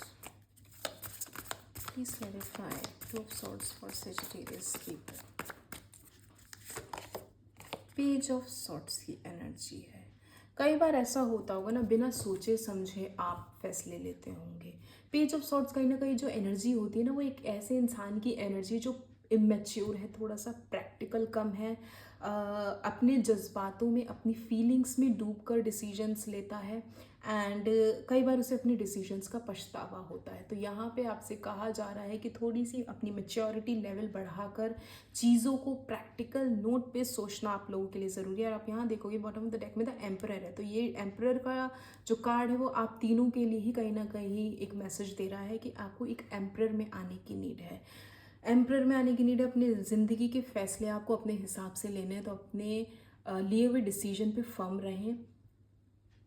Please clarify 2 of swords for Sagittarius people. Page of swords की एनर्जी है। कई बार ऐसा होता होगा ना, बिना सोचे समझे आप फैसले लेते होंगे। पेज ऑफ सॉर्ड्स कहीं ना कहीं जो एनर्जी होती है ना, वो एक ऐसे इंसान की एनर्जी जो इमेच्योर है, थोड़ा सा प्रैक्टिकल कम है, अपने जज्बातों में, अपनी फीलिंग्स में डूबकर डिसीजंस लेता है, एंड कई बार उसे अपने डिसीजंस का पछतावा होता है। तो यहाँ पे आपसे कहा जा रहा है कि थोड़ी सी अपनी मैच्योरिटी लेवल बढ़ाकर चीज़ों को प्रैक्टिकल नोट पे सोचना आप लोगों के लिए ज़रूरी है। और आप यहाँ देखोगे बॉटम ऑफ द डेक में द एम्परर है, तो ये एम्परर का जो कार्ड है वो आप तीनों के लिए ही कहीं ना कहीं एक मैसेज दे रहा है कि आपको एक एम्परर में आने की नीड है। एम्परर में आने की नीड है, अपनी ज़िंदगी के फैसले आपको अपने हिसाब से लेने हैं, तो अपने लिए हुए डिसीजन पे फर्म रहें,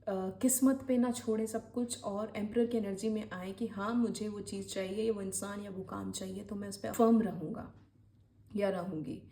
किस्मत पे ना छोड़े सब कुछ, और एम्परर की एनर्जी में आए कि हाँ मुझे वो चीज़ चाहिए, या वो इंसान या वो काम चाहिए, तो मैं उस पर फर्म रहूँगा या रहूँगी।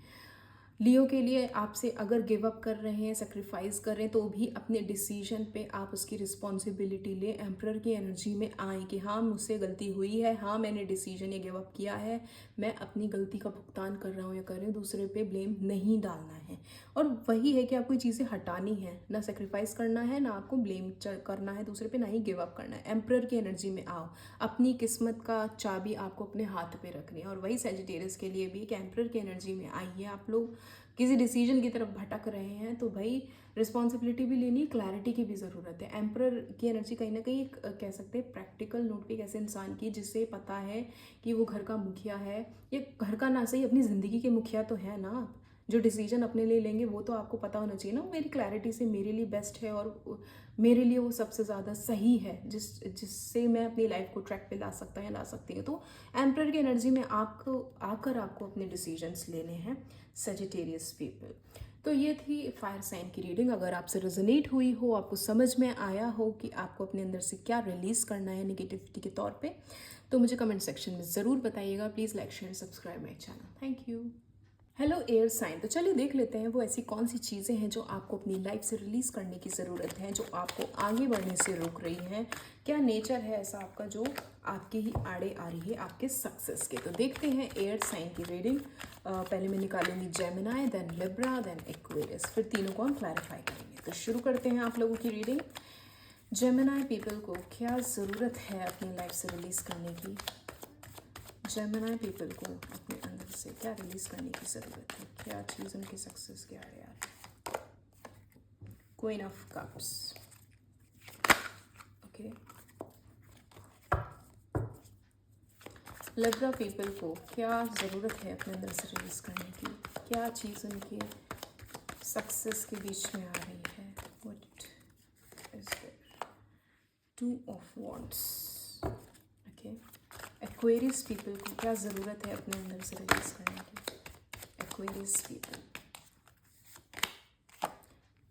लियो के लिए आपसे अगर गिव अप कर रहे हैं, सेक्रीफाइस कर रहे हैं, तो भी अपने डिसीजन पे आप उसकी रिस्पॉन्सिबिलिटी लें, एम्परर की एनर्जी में आए कि हाँ मुझसे गलती हुई है, हाँ मैंने डिसीजन ये गिव अप किया है, मैं अपनी गलती का भुगतान कर रहा हूँ या कर रही हूँ, दूसरे पे ब्लेम नहीं डालना है। और वही है कि आपको ये चीज़ें हटानी है, ना सेक्रीफाइस करना है, ना आपको ब्लेम करना है दूसरे पे, ना ही गिव अप करना है। एम्परर की एनर्जी में आओ, अपनी किस्मत का चाबी आपको अपने हाथ पे रखनी है। और वही सेजिटेरियस के लिए भी कि एम्परर की एनर्जी में आइए, आप लोग किसी डिसीजन की तरफ भटक रहे हैं, तो भाई रिस्पॉन्सिबिलिटी भी लेनी, क्लैरिटी की भी ज़रूरत है। एम्परर की एनर्जी कहीं ना कहीं कह सकते हैं प्रैक्टिकल नोट पे एक ऐसे इंसान की जिससे पता है कि वो घर का मुखिया है, या घर का ना सही अपनी ज़िंदगी के मुखिया तो है ना आप, जो डिसीजन अपने लिए लेंगे वो तो आपको पता होना चाहिए ना, वो मेरी क्लैरिटी से मेरे लिए बेस्ट है और मेरे लिए वो सबसे ज़्यादा सही है, जिससे मैं अपनी लाइफ को ट्रैक पे ला सकता है, ला सकती हूँ। तो एम्परर की एनर्जी में आपको अपने डिसीजंस लेने हैं, सजिटेरियस पीपल। तो ये थी फायर साइन की रीडिंग। अगर आपसे रेजोनेट हुई हो, आपको समझ में आया हो कि आपको अपने अंदर से क्या रिलीज़ करना है नेगेटिविटी के तौर पे, तो मुझे कमेंट सेक्शन में ज़रूर बताइएगा। Please like share subscribe my channel. Thank you. Hello air sign, तो चलिए देख लेते हैं वो ऐसी कौन सी चीज़ें हैं जो आपको अपनी लाइफ से रिलीज़ करने की ज़रूरत है, जो आपको आगे बढ़ने से रोक रही हैं। क्या नेचर है ऐसा आपका जो आपके ही आड़े आ रही है आपके सक्सेस के। तो देखते हैं एयर साइन की रीडिंग। पहले मैं निकालूंगी Gemini, then Libra, then Aquarius, फिर तीनों को हम क्लैरिफाई करेंगे। तो शुरू करते हैं आप लोगों की रीडिंग। जेमिनाई पीपल को क्या ज़रूरत है अपनी लाइफ से रिलीज़ करने की? जेमिनाई पीपल को अपने अंदर से क्या रिलीज़ करने की ज़रूरत है? क्या चीज़ उनके सक्सेस के आड़े आ रही है? Queen of cups, okay. Libra people को क्या ज़रूरत है अपने अंदर से रिलीज़ करने की? क्या चीज़ उनके सक्सेस के बीच में आ रही है? What is there? Two of wands, okay. Aquarius people को क्या ज़रूरत है अपने अंदर से रिलीज़ करने की? Aquarius people,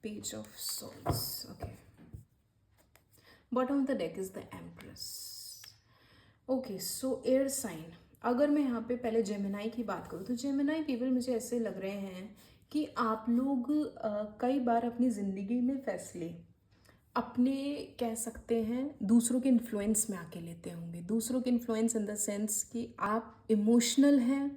page of souls, okay. Bottom of the deck is the empress, okay. So air sign, अगर मैं यहाँ पे पहले जेमिनाई की बात करूँ तो जेमिनाई पीपल मुझे ऐसे लग रहे हैं कि आप लोग कई बार अपनी ज़िंदगी में फैसले अपने कह सकते हैं दूसरों के इन्फ्लुएंस में आके लेते होंगे। दूसरों के इन्फ्लुएंस इन द सेंस कि आप इमोशनल हैं,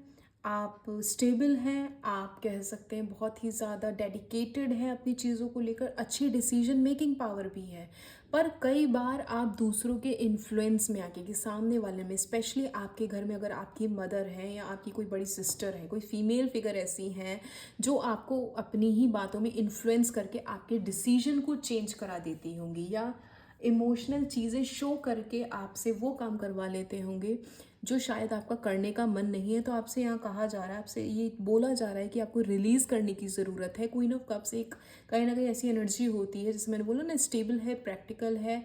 आप स्टेबल हैं, आप कह सकते हैं बहुत ही ज़्यादा डेडिकेटेड हैं अपनी चीज़ों को लेकर, अच्छी डिसीजन मेकिंग पावर भी है। पर कई बार आप दूसरों के इन्फ्लुएंस में आके, कि सामने वाले में, स्पेशली आपके घर में अगर आपकी मदर है या आपकी कोई बड़ी सिस्टर है, कोई फीमेल फिगर ऐसी हैं जो आपको अपनी ही बातों में इन्फ्लुएंस करके आपके डिसीजन को चेंज करा देती होंगी, या इमोशनल चीज़ें शो करके आपसे वो काम करवा लेते होंगे जो शायद आपका करने का मन नहीं है। तो आपसे यहाँ कहा जा रहा है, आपसे ये बोला जा रहा है कि आपको रिलीज़ करने की ज़रूरत है। क्वीन ऑफ कप्स एक कहीं ना कहीं ऐसी एनर्जी होती है, जैसे मैंने बोला ना, स्टेबल है, प्रैक्टिकल है,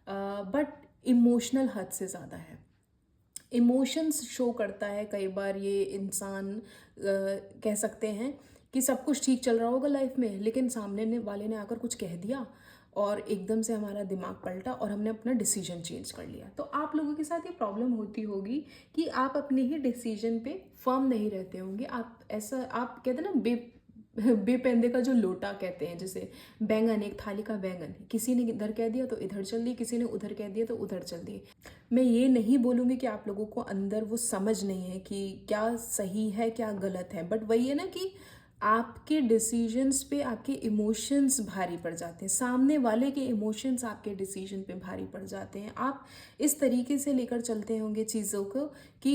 बट इमोशनल हद से ज़्यादा है। इमोशंस शो करता है कई बार ये इंसान, कह सकते हैं कि सब कुछ ठीक चल रहा होगा लाइफ में, लेकिन सामने वाले ने आकर कुछ कह दिया और एकदम से हमारा दिमाग पलटा और हमने अपना डिसीजन चेंज कर लिया। तो आप लोगों के साथ ये प्रॉब्लम होती होगी कि आप अपने ही डिसीजन पे फर्म नहीं रहते होंगे। आप ऐसा, आप कहते हैं ना, बेपेंदे का जो लोटा कहते हैं, जैसे बैंगन, एक थाली का बैंगन, किसी ने इधर कह दिया तो इधर चल दिए, किसी ने उधर कह दिया तो उधर चल दिए। मैं ये नहीं बोलूँगी कि आप लोगों को अंदर वो समझ नहीं है कि क्या सही है क्या गलत है, बट वही है ना कि आपके डिसीजंस पे आपके इमोशंस भारी पड़ जाते हैं, सामने वाले के इमोशंस आपके डिसीजन पे भारी पड़ जाते हैं। आप इस तरीके से लेकर चलते होंगे चीज़ों को कि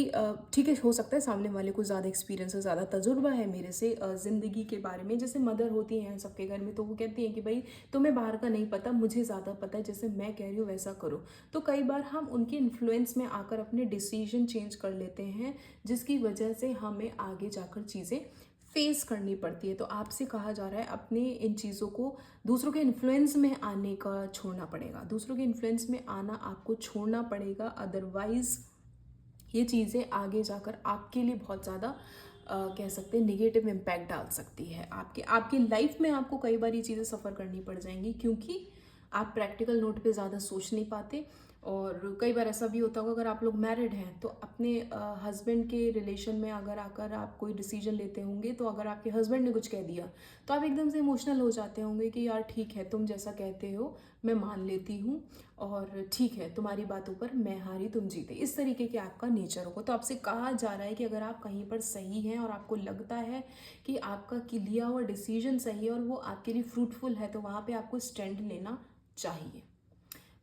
ठीक है, हो सकता है सामने वाले को ज़्यादा एक्सपीरियंस है, ज़्यादा तजुर्बा है मेरे से ज़िंदगी के बारे में। जैसे मदर होती हैं सबके घर में, तो वो कहती हैं कि भाई तुम्हें बाहर का नहीं पता, मुझे ज़्यादा पता है, जैसे मैं कह रही हूँ वैसा करो। तो कई बार हम उनके इन्फ्लुएंस में आकर अपने डिसीजन चेंज कर लेते हैं, जिसकी वजह से हमें आगे जाकर चीज़ें फेस करनी पड़ती है। तो आपसे कहा जा रहा है अपने इन चीज़ों को, दूसरों के इन्फ्लुएंस में आने का छोड़ना पड़ेगा, दूसरों के इन्फ्लुएंस में आना आपको छोड़ना पड़ेगा। अदरवाइज़ ये चीज़ें आगे जाकर आपके लिए बहुत ज़्यादा कह सकते हैं निगेटिव इम्पैक्ट डाल सकती है। आपकी लाइफ में आपको कई बार ये चीज़ें सफ़र करनी पड़ जाएंगी, क्योंकि आप प्रैक्टिकल नोट पे ज़्यादा सोच नहीं पाते। और कई बार ऐसा भी होता होगा, अगर आप लोग मैरिड हैं तो अपने हस्बैंड के रिलेशन में अगर आकर आप कोई डिसीजन लेते होंगे, तो अगर आपके हस्बैंड ने कुछ कह दिया तो आप एकदम से इमोशनल हो जाते होंगे कि यार ठीक है, तुम जैसा कहते हो मैं मान लेती हूँ, और ठीक है तुम्हारी बातों पर मैं हारी तुम जीते, इस तरीके के आपका नेचर होगा। तो आपसे कहा जा रहा है कि अगर आप कहीं पर सही हैं और आपको लगता है कि आपका लिया हुआ डिसीजन सही है और वो आपके लिए फ्रूटफुल है, तो वहाँ पे आपको स्टैंड लेना चाहिए।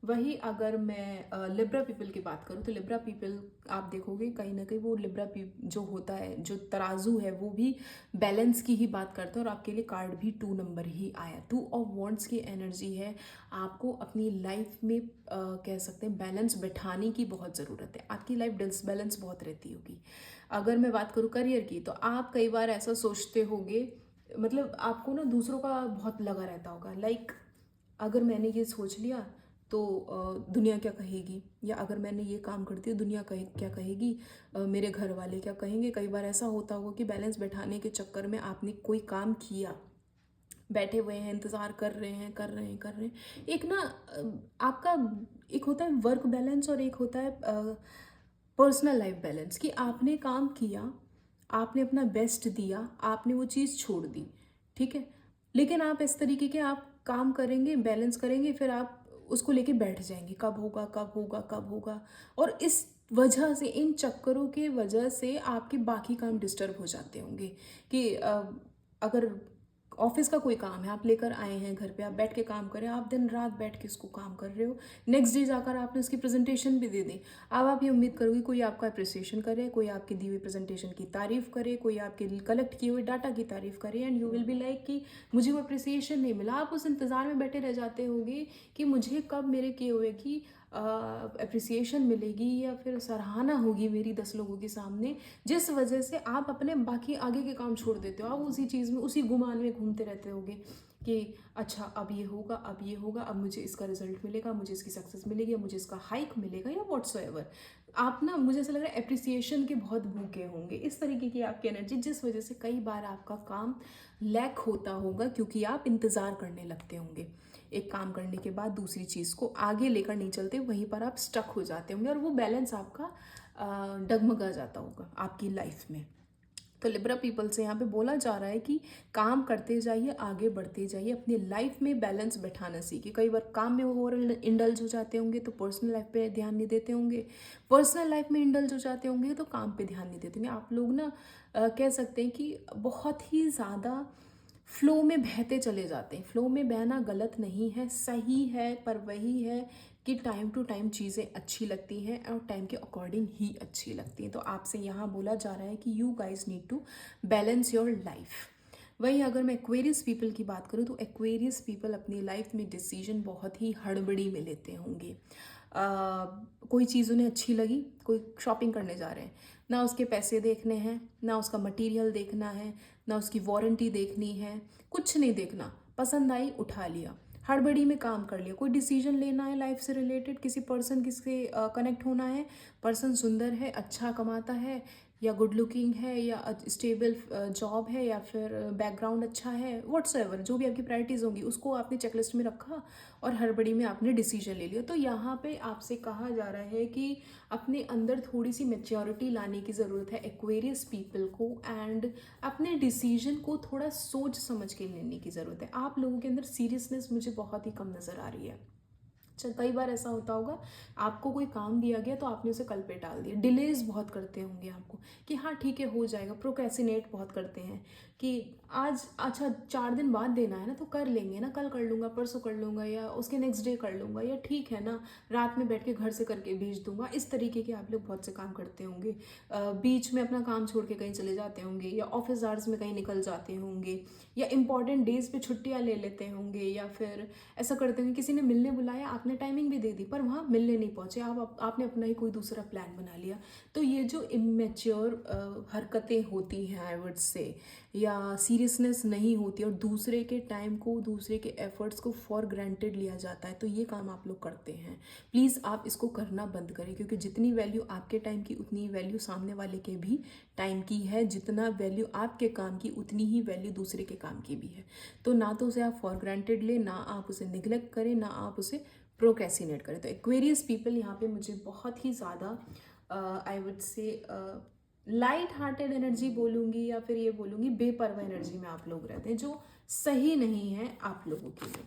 वही अगर मैं लिब्रा पीपल की बात करूँ तो लिब्रा पीपल आप देखोगे कहीं ना कहीं वो जो होता है, जो तराजू है, वो भी बैलेंस की ही बात करता है। और आपके लिए कार्ड भी 2 नंबर ही आया, 2 ऑफ वॉन्ड्स की एनर्जी है। आपको अपनी लाइफ में कह सकते हैं बैलेंस बैठाने की बहुत ज़रूरत है। आपकी लाइफ डिसबैलेंस बहुत रहती होगी। अगर मैं बात करूँ करियर की, तो आप कई बार ऐसा सोचते होगे मतलब आपको ना दूसरों का बहुत लगा रहता होगा, लाइक अगर मैंने ये सोच लिया तो दुनिया क्या कहेगी, या अगर मैंने ये काम करती हूँ दुनिया क्या कहेगी, मेरे घर वाले क्या कहेंगे। कई बार ऐसा होता होगा कि बैलेंस बैठाने के चक्कर में आपने कोई काम किया, बैठे हुए हैं, इंतज़ार कर रहे हैं। एक ना आपका एक होता है वर्क बैलेंस और एक होता है पर्सनल लाइफ बैलेंस, कि आपने काम किया, आपने अपना बेस्ट दिया, आपने वो चीज़ छोड़ दी, ठीक है। लेकिन आप इस तरीके के आप काम करेंगे, बैलेंस करेंगे, फिर आप उसको लेके बैठ जाएंगे, कब होगा कब होगा कब होगा। और इस वजह से, इन चक्करों के वजह से आपके बाकी काम डिस्टर्ब हो जाते होंगे। कि अगर ऑफिस का कोई काम है, आप लेकर आए हैं घर पे, आप बैठ के काम कर रहे हैं, आप दिन रात बैठ के उसको काम कर रहे हो, नेक्स्ट डे जाकर आपने उसकी प्रेजेंटेशन भी दे दी। अब आप ये उम्मीद करोगे कोई आपका अप्रिसिएशन करे, कोई आपकी दी हुई प्रेजेंटेशन की तारीफ करे, कोई आपके कलेक्ट किए हुए डाटा की तारीफ करे, and you will be like कि मुझे वो अप्रिसिएशन नहीं मिला। आप उस इंतज़ार में बैठे रह जाते होंगे कि मुझे कब मेरे किए हुए की अप्रिसिएशन मिलेगी या फिर सराहना होगी मेरी 10 लोगों के सामने, जिस वजह से आप अपने बाकी आगे के काम छोड़ देते हो। आप उसी चीज़ में, उसी गुमान में घूमते रहते होगे कि अच्छा अब ये होगा, अब ये होगा, अब मुझे इसका रिजल्ट मिलेगा, मुझे इसकी सक्सेस मिलेगी, मुझे इसका हाइक मिलेगा, या व्हाट्सोएवर। आप ना, मुझे ऐसा लग रहा है एप्रिसिएशन के बहुत भूखे होंगे, इस तरीके की आपकी एनर्जी, जिस वजह से कई बार आपका काम लैक होता होगा, क्योंकि आप इंतज़ार करने लगते होंगे। एक काम करने के बाद दूसरी चीज़ को आगे लेकर नहीं चलते, वहीं पर आप स्टक हो जाते होंगे और वो बैलेंस आपका डगमगा जाता होगा आपकी लाइफ में। तो लिब्रा पीपल से यहाँ पे बोला जा रहा है कि काम करते जाइए, आगे बढ़ते जाइए, अपनी लाइफ में बैलेंस बैठाना सीखिए। कई बार काम में ओवर इंडल्ज हो जाते होंगे तो पर्सनल लाइफ पे ध्यान नहीं देते होंगे, पर्सनल लाइफ में इंडल्ज हो जाते होंगे तो काम पे ध्यान नहीं देते होंगे। आप लोग ना कह सकते हैं कि बहुत ही ज़्यादा फ्लो में बहते चले जाते हैं। फ्लो में बहना गलत नहीं है, सही है, पर वही है कि टाइम टू टाइम चीज़ें अच्छी लगती हैं और टाइम के अकॉर्डिंग ही अच्छी लगती हैं। तो आपसे यहाँ बोला जा रहा है कि you guys need to balance your life. वहीं अगर मैं एक्वेरियस पीपल की बात करूँ तो एक्वेरियस पीपल अपनी लाइफ में डिसीजन बहुत ही हड़बड़ी में लेते होंगे। कोई चीज़ उन्हें अच्छी लगी, कोई शॉपिंग करने जा रहे हैं, ना उसके पैसे देखने हैं, ना उसका मटेरियल देखना है, ना उसकी वारंटी देखनी है, कुछ नहीं देखना, पसंद आई उठा लिया, हड़बड़ी में काम कर लिया। कोई डिसीजन लेना है लाइफ से रिलेटेड, किसी पर्सन किससे कनेक्ट होना है, पर्सन सुंदर है, अच्छा कमाता है, या गुड लुकिंग है, या स्टेबल जॉब है, या फिर बैकग्राउंड अच्छा है, व्हाट्सएवर जो भी आपकी प्रायोरिटीज़ होंगी उसको आपने चेकलिस्ट में रखा और हड़बड़ी में आपने डिसीजन ले लिया। तो यहाँ पे आपसे कहा जा रहा है कि अपने अंदर थोड़ी सी मेच्योरिटी लाने की ज़रूरत है एक्वेरियस पीपल को, एंड अपने डिसीजन को थोड़ा सोच समझ के लेने की ज़रूरत है। आप लोगों के अंदर सीरियसनेस मुझे बहुत ही कम नज़र आ रही है। कई बार ऐसा होता होगा, आपको कोई काम दिया गया तो आपने उसे कल पे टाल दिया, डिलेज बहुत करते होंगे आपको कि हाँ ठीक है हो जाएगा, प्रोक्रेसिनेट बहुत करते हैं कि आज अच्छा 4 दिन बाद देना है ना तो कर लेंगे ना, कल कर लूँगा, परसों कर लूँगा, या उसके नेक्स्ट डे कर लूँगा, या ठीक है ना रात में बैठ के घर से करके भेज दूँगा। इस तरीके के आप लोग बहुत से काम करते होंगे। बीच में अपना काम छोड़ के कहीं चले जाते होंगे, या ऑफिस आवर्स में कहीं निकल जाते होंगे, या इंपॉर्टेंट डेज पे छुट्टियाँ ले लेते होंगे, या फिर ऐसा करते होंगे किसी ने मिलने बुलाया, आपने टाइमिंग भी दे दी पर वहाँ मिलने नहीं पहुँचे, आपने अपना ही कोई दूसरा प्लान बना लिया। तो ये जो इमेच्योर हरकतें होती हैं आई वुड से, या सीरियसनेस नहीं होती और दूसरे के टाइम को, दूसरे के एफर्ट्स को फॉर ग्रांटेड लिया जाता है, तो ये काम आप लोग करते हैं। प्लीज़ आप इसको करना बंद करें, क्योंकि जितनी वैल्यू आपके टाइम की उतनी वैल्यू सामने वाले के भी टाइम की है, जितना वैल्यू आपके काम की उतनी ही वैल्यू दूसरे के काम की भी है। तो ना तो उसे आप फॉर ग्रांटेड लें, ना आप उसे निगलेक्ट करें, ना आप उसे प्रोक्रेस्टिनेट करें। तो एक्वेरियस पीपल यहाँ पे मुझे बहुत ही ज़्यादा I would say light hearted energy बोलूँगी, या फिर ये बोलूँगी बेपरवाह एनर्जी में आप लोग रहते हैं, जो सही नहीं है आप लोगों के लिए।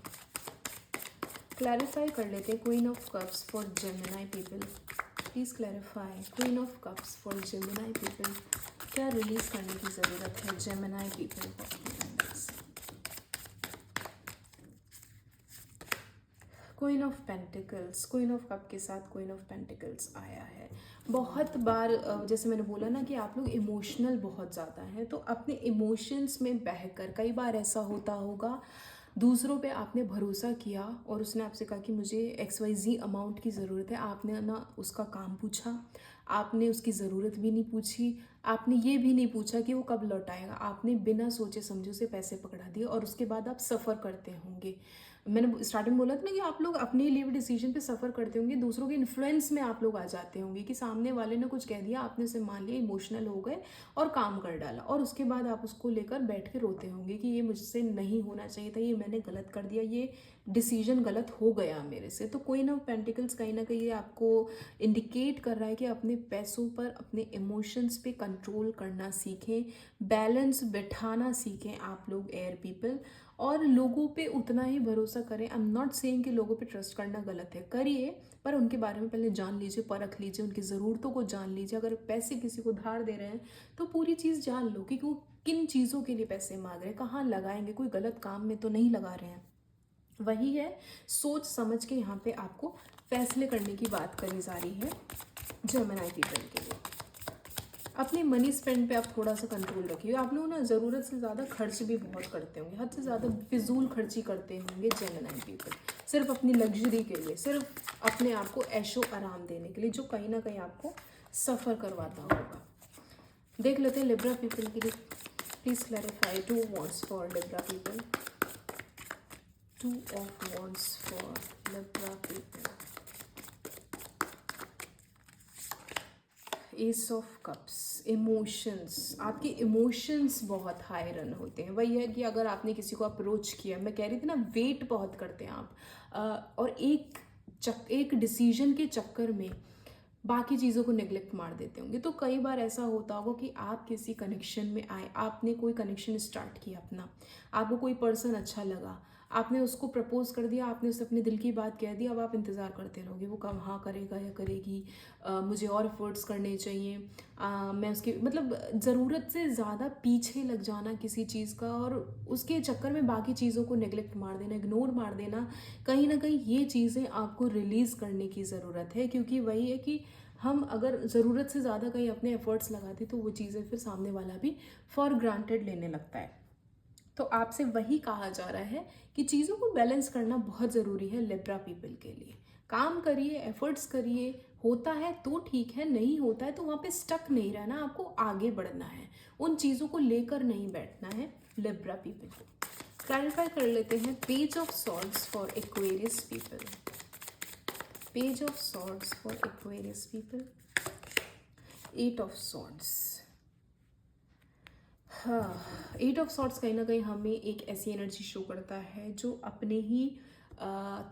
क्लैरिफाई कर लेते हैं queen of cups for Gemini people. Please clarify queen of cups for Gemini people, क्या रिलीज करने की ज़रूरत है जेमिनी पीपल को। Queen of pentacles, queen of cup के साथ क्वीन ऑफ पेंटिकल्स आया है। बहुत बार जैसे मैंने बोला ना कि आप लोग इमोशनल बहुत ज़्यादा हैं, तो अपने इमोशंस में बहकर कई बार ऐसा होता होगा दूसरों पे आपने भरोसा किया और उसने आपसे कहा कि मुझे XYZ अमाउंट की ज़रूरत है, आपने ना उसका काम पूछा, आपने उसकी ज़रूरत भी नहीं पूछी, आपने ये भी नहीं पूछा कि वो कब लौटाएगा, आपने बिना सोचे समझे उसे पैसे पकड़ा दिए और उसके बाद आप सफ़र करते होंगे। मैंने स्टार्टिंग बोला था ना कि आप लोग अपने लिए भी डिसीजन पे सफ़र करते होंगे, दूसरों के इन्फ्लुएंस में आप लोग आ जाते होंगे कि सामने वाले ने कुछ कह दिया, आपने उसे मान लिया, इमोशनल हो गए और काम कर डाला और उसके बाद आप उसको लेकर बैठ के रोते होंगे कि ये मुझसे नहीं होना चाहिए था, ये मैंने गलत कर दिया, ये डिसीजन गलत हो गया मेरे से। तो कोई ना पेंटिकल्स कहीं ना कहीं आपको इंडिकेट कर रहा है कि अपने पैसों पर, अपने इमोशंस पे कंट्रोल करना सीखें, बैलेंस बिठाना सीखें आप लोग एयर पीपल, और लोगों पे उतना ही भरोसा करें। आई एम नॉट सेइंग कि लोगों पे ट्रस्ट करना गलत है, करिए, पर उनके बारे में पहले जान लीजिए, परख लीजिए, उनकी ज़रूरतों को जान लीजिए। अगर पैसे किसी को धार दे रहे हैं तो पूरी चीज़ जान लो कि वो किन चीज़ों के लिए पैसे मांग रहे हैं, कहाँ लगाएंगे, कोई गलत काम में तो नहीं लगा रहे हैं। वही है, सोच समझ के यहाँ पे आपको फैसले करने की बात करी जा रही है जेमिनी पीपल के लिए। अपने मनी स्पेंड पे आप थोड़ा सा कंट्रोल रखिए। आप लोग ना ज़रूरत से ज़्यादा खर्च भी बहुत करते होंगे, हद से ज़्यादा फिजूल खर्ची करते होंगे जेमिनी पीपल, सिर्फ अपनी लग्जरी के लिए, सिर्फ अपने आप को ऐशो आराम देने के लिए, जो कहीं ना कहीं आपको सफ़र करवाता होगा। देख लेते हैं लिब्रा पीपल के लिए। Please clarify 2 wands for Libra people. 2 of wands for Libra people. S of cups. Emotions, आपके इमोशंस बहुत हाई रन होते हैं। वही है कि अगर आपने किसी को अप्रोच किया, मैं कह रही थी ना, वेट बहुत करते हैं आप, और एक डिसीजन के चक्कर में बाकी चीज़ों को नेग्लेक्ट मार देते होंगे। तो कई बार ऐसा होता होगा कि आप किसी कनेक्शन में आए, आपने कोई कनेक्शन स्टार्ट किया अपना, आपको कोई पर्सन अच्छा लगा, आपने उसको प्रपोज कर दिया, आपने उससे अपने दिल की बात कह दी, अब आप इंतज़ार करते रहोगे वो कब हाँ करेगा या करेगी, मुझे और एफर्ट्स करने चाहिए, मैं उसकी मतलब ज़रूरत से ज़्यादा पीछे लग जाना किसी चीज़ का और उसके चक्कर में बाकी चीज़ों को नेग्लेक्ट मार देना, इग्नोर मार देना, कहीं ना कहीं ये चीज़ें आपको रिलीज़ करने की ज़रूरत है। क्योंकि वही है कि हम अगर ज़रूरत से ज़्यादा कहीं अपने एफर्ट्स लगाते तो वो चीज़ें फिर सामने वाला भी फॉर ग्रांटेड लेने लगता है। तो आपसे वही कहा जा रहा है कि चीज़ों को बैलेंस करना बहुत ज़रूरी है लिब्रा पीपल के लिए। काम करिए, एफर्ट्स करिए, होता है तो ठीक है, नहीं होता है तो वहाँ पे स्टक नहीं रहना, आपको आगे बढ़ना है, उन चीज़ों को लेकर नहीं बैठना है लिब्रा पीपल को। क्लैरिफाई कर लेते हैं page of swords for Aquarius people. Page of swords for Aquarius people. 8 of swords. हाँ, 8 ऑफ सॉर्ट्स कहीं ना कहीं हमें एक ऐसी एनर्जी शो करता है जो अपने ही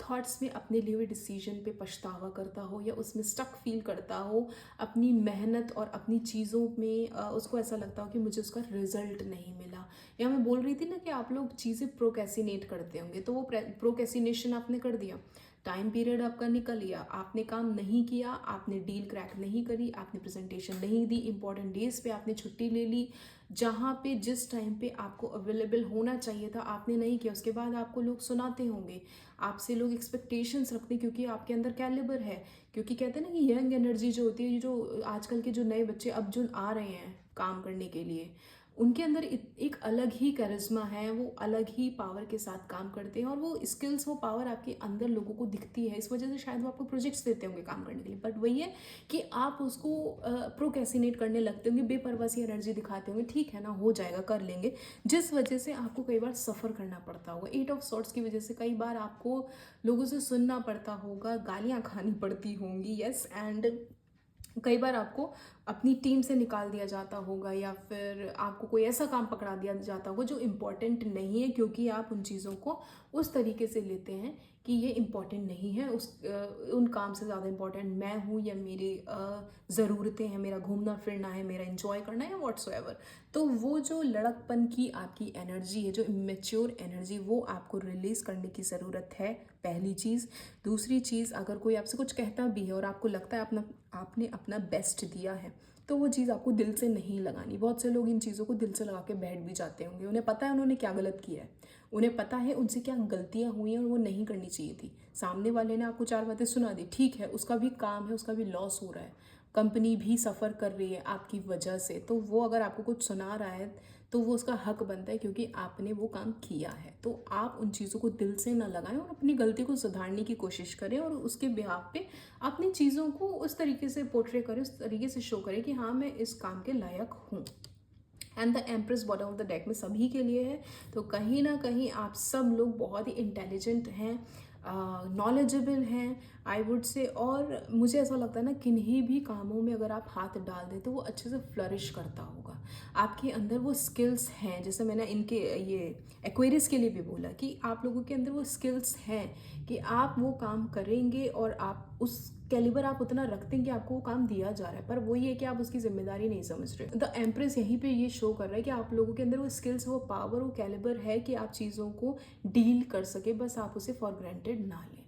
थॉट्स में अपने लिए हुए डिसीजन पे पछतावा करता हो या उसमें स्टक फील करता हो, अपनी मेहनत और अपनी चीज़ों में उसको ऐसा लगता हो कि मुझे उसका रिजल्ट नहीं मिला। या मैं बोल रही थी ना कि आप लोग चीज़ें प्रोकेसिनेट करते होंगे, तो वो प्रोकेसिनेशन आपने कर दिया, टाइम पीरियड आपका निकल गया, आपने काम नहीं किया, आपने डील क्रैक नहीं करी, आपने प्रेजेंटेशन नहीं दी, इंपॉर्टेंट डेज पे आपने छुट्टी ले ली, जहाँ पे जिस टाइम पे आपको अवेलेबल होना चाहिए था आपने नहीं किया। उसके बाद आपको लोग सुनाते होंगे, आपसे लोग एक्सपेक्टेशंस रखते हैं क्योंकि आपके अंदर कैलिबर है। क्योंकि कहते हैं ना कि यंग एनर्जी जो होती है, ये जो आजकल के जो नए बच्चे अब जो आ रहे हैं काम करने के लिए, उनके अंदर एक अलग ही करिश्मा है, वो अलग ही पावर के साथ काम करते हैं और वो स्किल्स, वो पावर आपके अंदर लोगों को दिखती है। इस वजह से शायद वो आपको प्रोजेक्ट्स देते होंगे काम करने के लिए, बट वही है कि आप उसको प्रोकेसिनेट करने लगते होंगे, बेपरवाह सी एनर्जी दिखाते होंगे, ठीक है ना हो जाएगा कर लेंगे, जिस वजह से आपको कई बार सफ़र करना पड़ता होगा। 8 ऑफ सॉर्ट्स की वजह से कई बार आपको लोगों से सुनना पड़ता होगा, गालियाँ खानी पड़ती होंगी, यस, एंड कई बार आपको अपनी टीम से निकाल दिया जाता होगा या फिर आपको कोई ऐसा काम पकड़ा दिया जाता होगा जो इम्पोर्टेंट नहीं है, क्योंकि आप उन चीज़ों को उस तरीके से लेते हैं कि ये इम्पोर्टेंट नहीं है, उन काम से ज़्यादा इम्पोर्टेंट मैं हूँ या मेरी ज़रूरतें हैं, मेरा घूमना फिरना है, मेरा एंजॉय करना है या व्हाट्सोएवर। तो वो जो लड़कपन की आपकी एनर्जी है, जो इमेच्योर एनर्जी, वो आपको रिलीज़ करने की ज़रूरत है, पहली चीज़। दूसरी चीज़, अगर कोई आपसे कुछ कहता भी है और आपको लगता है आपने अपना बेस्ट दिया है, तो वो चीज़ आपको दिल से नहीं लगानी। बहुत से लोग इन चीज़ों को दिल से लगा के बैठ भी जाते होंगे, उन्हें पता है उन्होंने क्या गलत किया है, उन्हें पता है उनसे क्या गलतियाँ हुई हैं और वो नहीं करनी चाहिए थी। सामने वाले ने आपको 4 बातें सुना दी, ठीक है, उसका भी काम है, उसका भी लॉस हो रहा है, कंपनी भी सफ़र कर रही है आपकी वजह से, तो वो अगर आपको कुछ सुना रहा है तो वो उसका हक बनता है क्योंकि आपने वो काम किया है। तो आप उन चीज़ों को दिल से ना लगाएं और अपनी गलती को सुधारने की कोशिश करें और उसके बिहाफ पे अपनी चीज़ों को उस तरीके से पोर्ट्रे करें, उस तरीके से शो करें कि हाँ मैं इस काम के लायक हूँ। And the empress bottom of the deck में सभी के लिए है। तो कहीं ना कहीं आप सब लोग बहुत ही इंटेलिजेंट हैं, नॉलेजेबल हैं आई वुड से, और मुझे ऐसा लगता है ना किन्हीं भी कामों में अगर आप हाथ डाल दें तो वो अच्छे से फ्लरिश करता होगा। आपके अंदर वो स्किल्स हैं, जैसे मैंने इनके ये एक्वेरियस के लिए भी बोला कि आप लोगों के अंदर वो स्किल्स हैं कि आप वो काम करेंगे और आप उस कैलिबर आप उतना रखते हैं कि आपको वो काम दिया जा रहा है, पर वो ये कि आप उसकी जिम्मेदारी नहीं समझ रहे। द एम्प्रेस यहीं पे ये शो कर रहा है कि आप लोगों के अंदर वो स्किल्स, वो पावर, वो कैलिबर है कि आप चीज़ों को डील कर सके, बस आप उसे फॉर ग्रांटेड ना लें।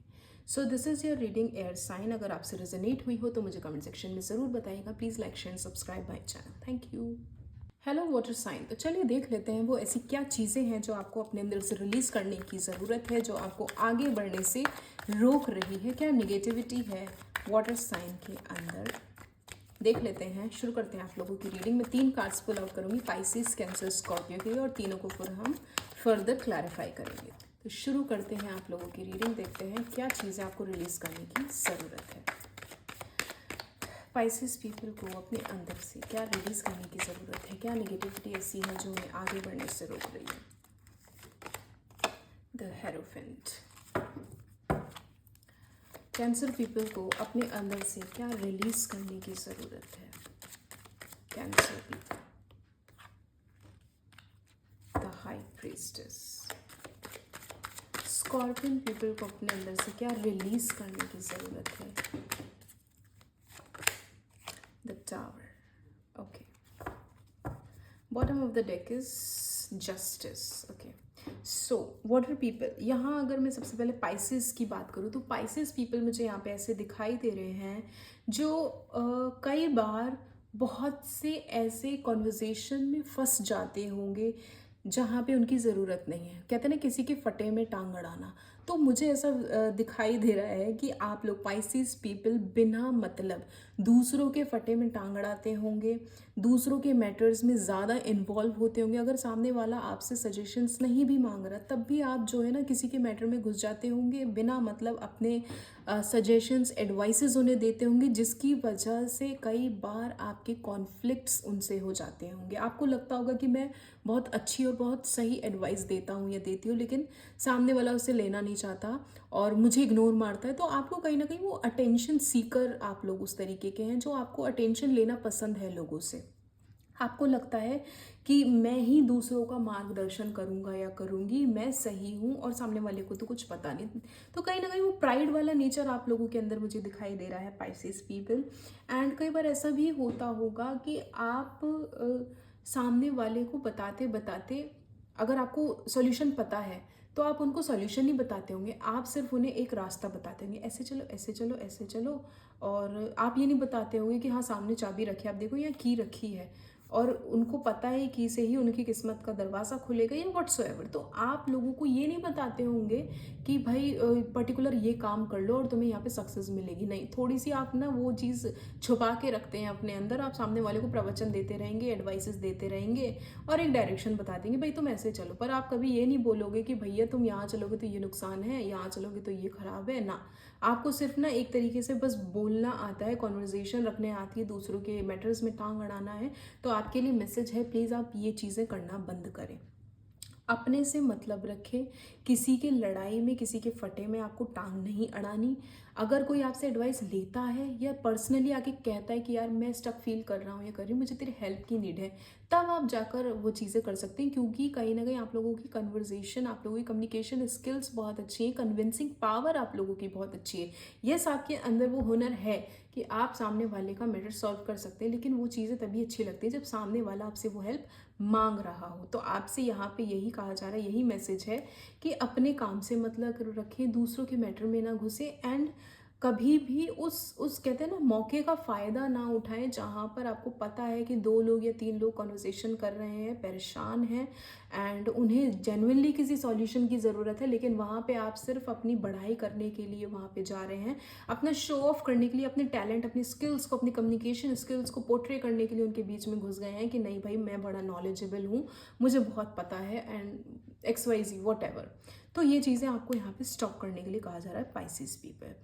So this is your reading air sign. अगर आपसे रेजोनेट हुई हो तो मुझे कमेंट सेक्शन में ज़रूर बताइएगा। Please like share subscribe my channel. Thank you. Hello water sign, तो चलिए देख लेते हैं वो ऐसी क्या चीज़ें हैं जो आपको अपने अंदर से रिलीज़ करने की ज़रूरत है, जो आपको आगे बढ़ने से रोक रही है। क्या नेगेटिविटी है वाटर साइन के अंदर, देख लेते हैं। शुरू करते हैं आप लोगों की रीडिंग में। 3 कार्ड्स पुल आउट करूँगी पाइसेस, कैंसर, स्कॉर्पियो के लिए, और तीनों को फिर हम फर्दर क्लैरिफाई करेंगे। तो शुरू करते हैं आप लोगों की रीडिंग, देखते हैं क्या चीज़ें आपको रिलीज़ करने की ज़रूरत है। पाइसेस पीपल को अपने अंदर से क्या रिलीज़ करने की ज़रूरत है, क्या नेगेटिविटी ऐसी है जो उन्हें आगे बढ़ने से रोक रही है। The hierophant. कैंसर पीपल को अपने अंदर से क्या रिलीज़ करने की ज़रूरत है। Cancer people. The high priestess. Scorpion people को अपने अंदर से क्या रिलीज़ करने की ज़रूरत है। The tower. Okay, bottom of the deck is justice. Okay, so water people, यहाँ अगर मैं सबसे पहले पाइसेस की बात करूँ तो पाइसेस पीपल मुझे यहाँ पे ऐसे दिखाई दे रहे हैं जो कई बार बहुत से ऐसे कॉन्वर्जेसन में फंस जाते होंगे जहाँ पे उनकी ज़रूरत नहीं है। कहते हैं ना किसी के फटे में टांग अड़ाना, तो मुझे ऐसा दिखाई दे रहा है कि आप लोग पाइसेस पीपल बिना मतलब दूसरों के फटे में टांग अड़ाते होंगे, दूसरों के मैटर्स में ज़्यादा इन्वॉल्व होते होंगे। अगर सामने वाला आपसे सजेशंस नहीं भी मांग रहा तब भी आप जो है ना किसी के मैटर में घुस जाते होंगे, बिना मतलब अपने सजेशंस, एडवाइसेस उन्हें देते होंगे, जिसकी वजह से कई बार आपके कॉन्फ्लिक्ट्स उनसे हो जाते होंगे। आपको लगता होगा कि मैं बहुत अच्छी और बहुत सही एडवाइस देता हूँ या देती हूँ, लेकिन सामने वाला उसे लेना नहीं चाहता और मुझे इग्नोर मारता है। तो आपको कहीं ना कहीं वो अटेंशन सीकर आप लोग उस तरीके के हैं जो आपको अटेंशन लेना पसंद है लोगों से। आपको लगता है कि मैं ही दूसरों का मार्गदर्शन करूंगा या करूंगी, मैं सही हूँ और सामने वाले को तो कुछ पता नहीं। तो कहीं ना कहीं वो प्राइड वाला नेचर आप लोगों के अंदर मुझे दिखाई दे रहा है पाइसेस पीपल। एंड कई बार ऐसा भी होता होगा कि आप सामने वाले को बताते बताते, अगर आपको सॉल्यूशन पता है तो आप उनको सॉल्यूशन नहीं बताते होंगे, आप सिर्फ उन्हें एक रास्ता बताते होंगे, ऐसे चलो ऐसे चलो ऐसे चलो। और आप ये नहीं बताते होंगे कि हाँ सामने चाबी रखी है, आप देखो यहाँ की रखी है, और उनको पता है की से ही उनकी किस्मत का दरवाज़ा खुलेगा या व्हाट्सोएवर। तो आप लोगों को ये नहीं बताते होंगे कि भाई पर्टिकुलर ये काम कर लो और तुम्हें यहाँ पे सक्सेस मिलेगी, नहीं। थोड़ी सी आप ना वो चीज़ छुपा के रखते हैं अपने अंदर। आप सामने वाले को प्रवचन देते रहेंगे, एडवाइसेस देते रहेंगे और एक डायरेक्शन बता देंगे भाई तुम ऐसे चलो, पर आप कभी ये नहीं बोलोगे कि भैया तुम यहाँ चलोगे तो ये नुकसान है, यहाँ चलोगे तो ये खराब है ना। आपको सिर्फ ना एक तरीके से बस बोलना आता है, कॉन्वर्जेशन रखने आती है, दूसरों के मैटर्स में टांग अड़ाना है। तो आपके लिए मैसेज है, प्लीज़ आप ये चीज़ें करना बंद करें, अपने से मतलब रखें। किसी के लड़ाई में, किसी के फटे में आपको टांग नहीं अड़ानी। अगर कोई आपसे एडवाइस लेता है या पर्सनली आके कहता है कि यार मैं स्टक फील कर रहा हूँ या कर रही हूँ, मुझे तेरी हेल्प की नीड है, तब आप जाकर वो चीज़ें कर सकते हैं। क्योंकि कहीं ना कहीं आप लोगों की कन्वर्जेशन, आप लोगों की कम्युनिकेशन स्किल्स बहुत अच्छी है, कन्विंसिंग पावर आप लोगों की बहुत अच्छी है। यस, आपके अंदर वो हुनर है कि आप सामने वाले का मैटर सॉल्व कर सकते हैं, लेकिन वो चीज़ें तभी अच्छी लगती है जब सामने वाला आपसे वो हेल्प मांग रहा हो। तो आपसे यहाँ पे यही कहा जा रहा है, यही मैसेज है कि अपने काम से मतलब रखें, दूसरों के मैटर में ना घुसे। एंड कभी भी उस कहते हैं ना मौके का फ़ायदा ना उठाएं जहाँ पर आपको पता है कि 2 लोग या 3 लोग कन्वर्सेशन कर रहे हैं, परेशान हैं एंड उन्हें जेन्युइनली किसी सॉल्यूशन की ज़रूरत है, लेकिन वहाँ पे आप सिर्फ अपनी बढ़ाई करने के लिए वहाँ पे जा रहे हैं, अपना शो ऑफ करने के लिए, अपने टैलेंट, अपनी स्किल्स को, अपनी कम्युनिकेशन स्किल्स को पोर्ट्रे करने के लिए उनके बीच में घुस गए हैं कि नहीं भाई मैं बड़ा नॉलेजेबल हूँ, मुझे बहुत पता है एंड XYZ वॉट एवर। तो ये चीज़ें आपको यहाँ पे स्टॉप करने के लिए कहा जा रहा है पाइसेस पीपल।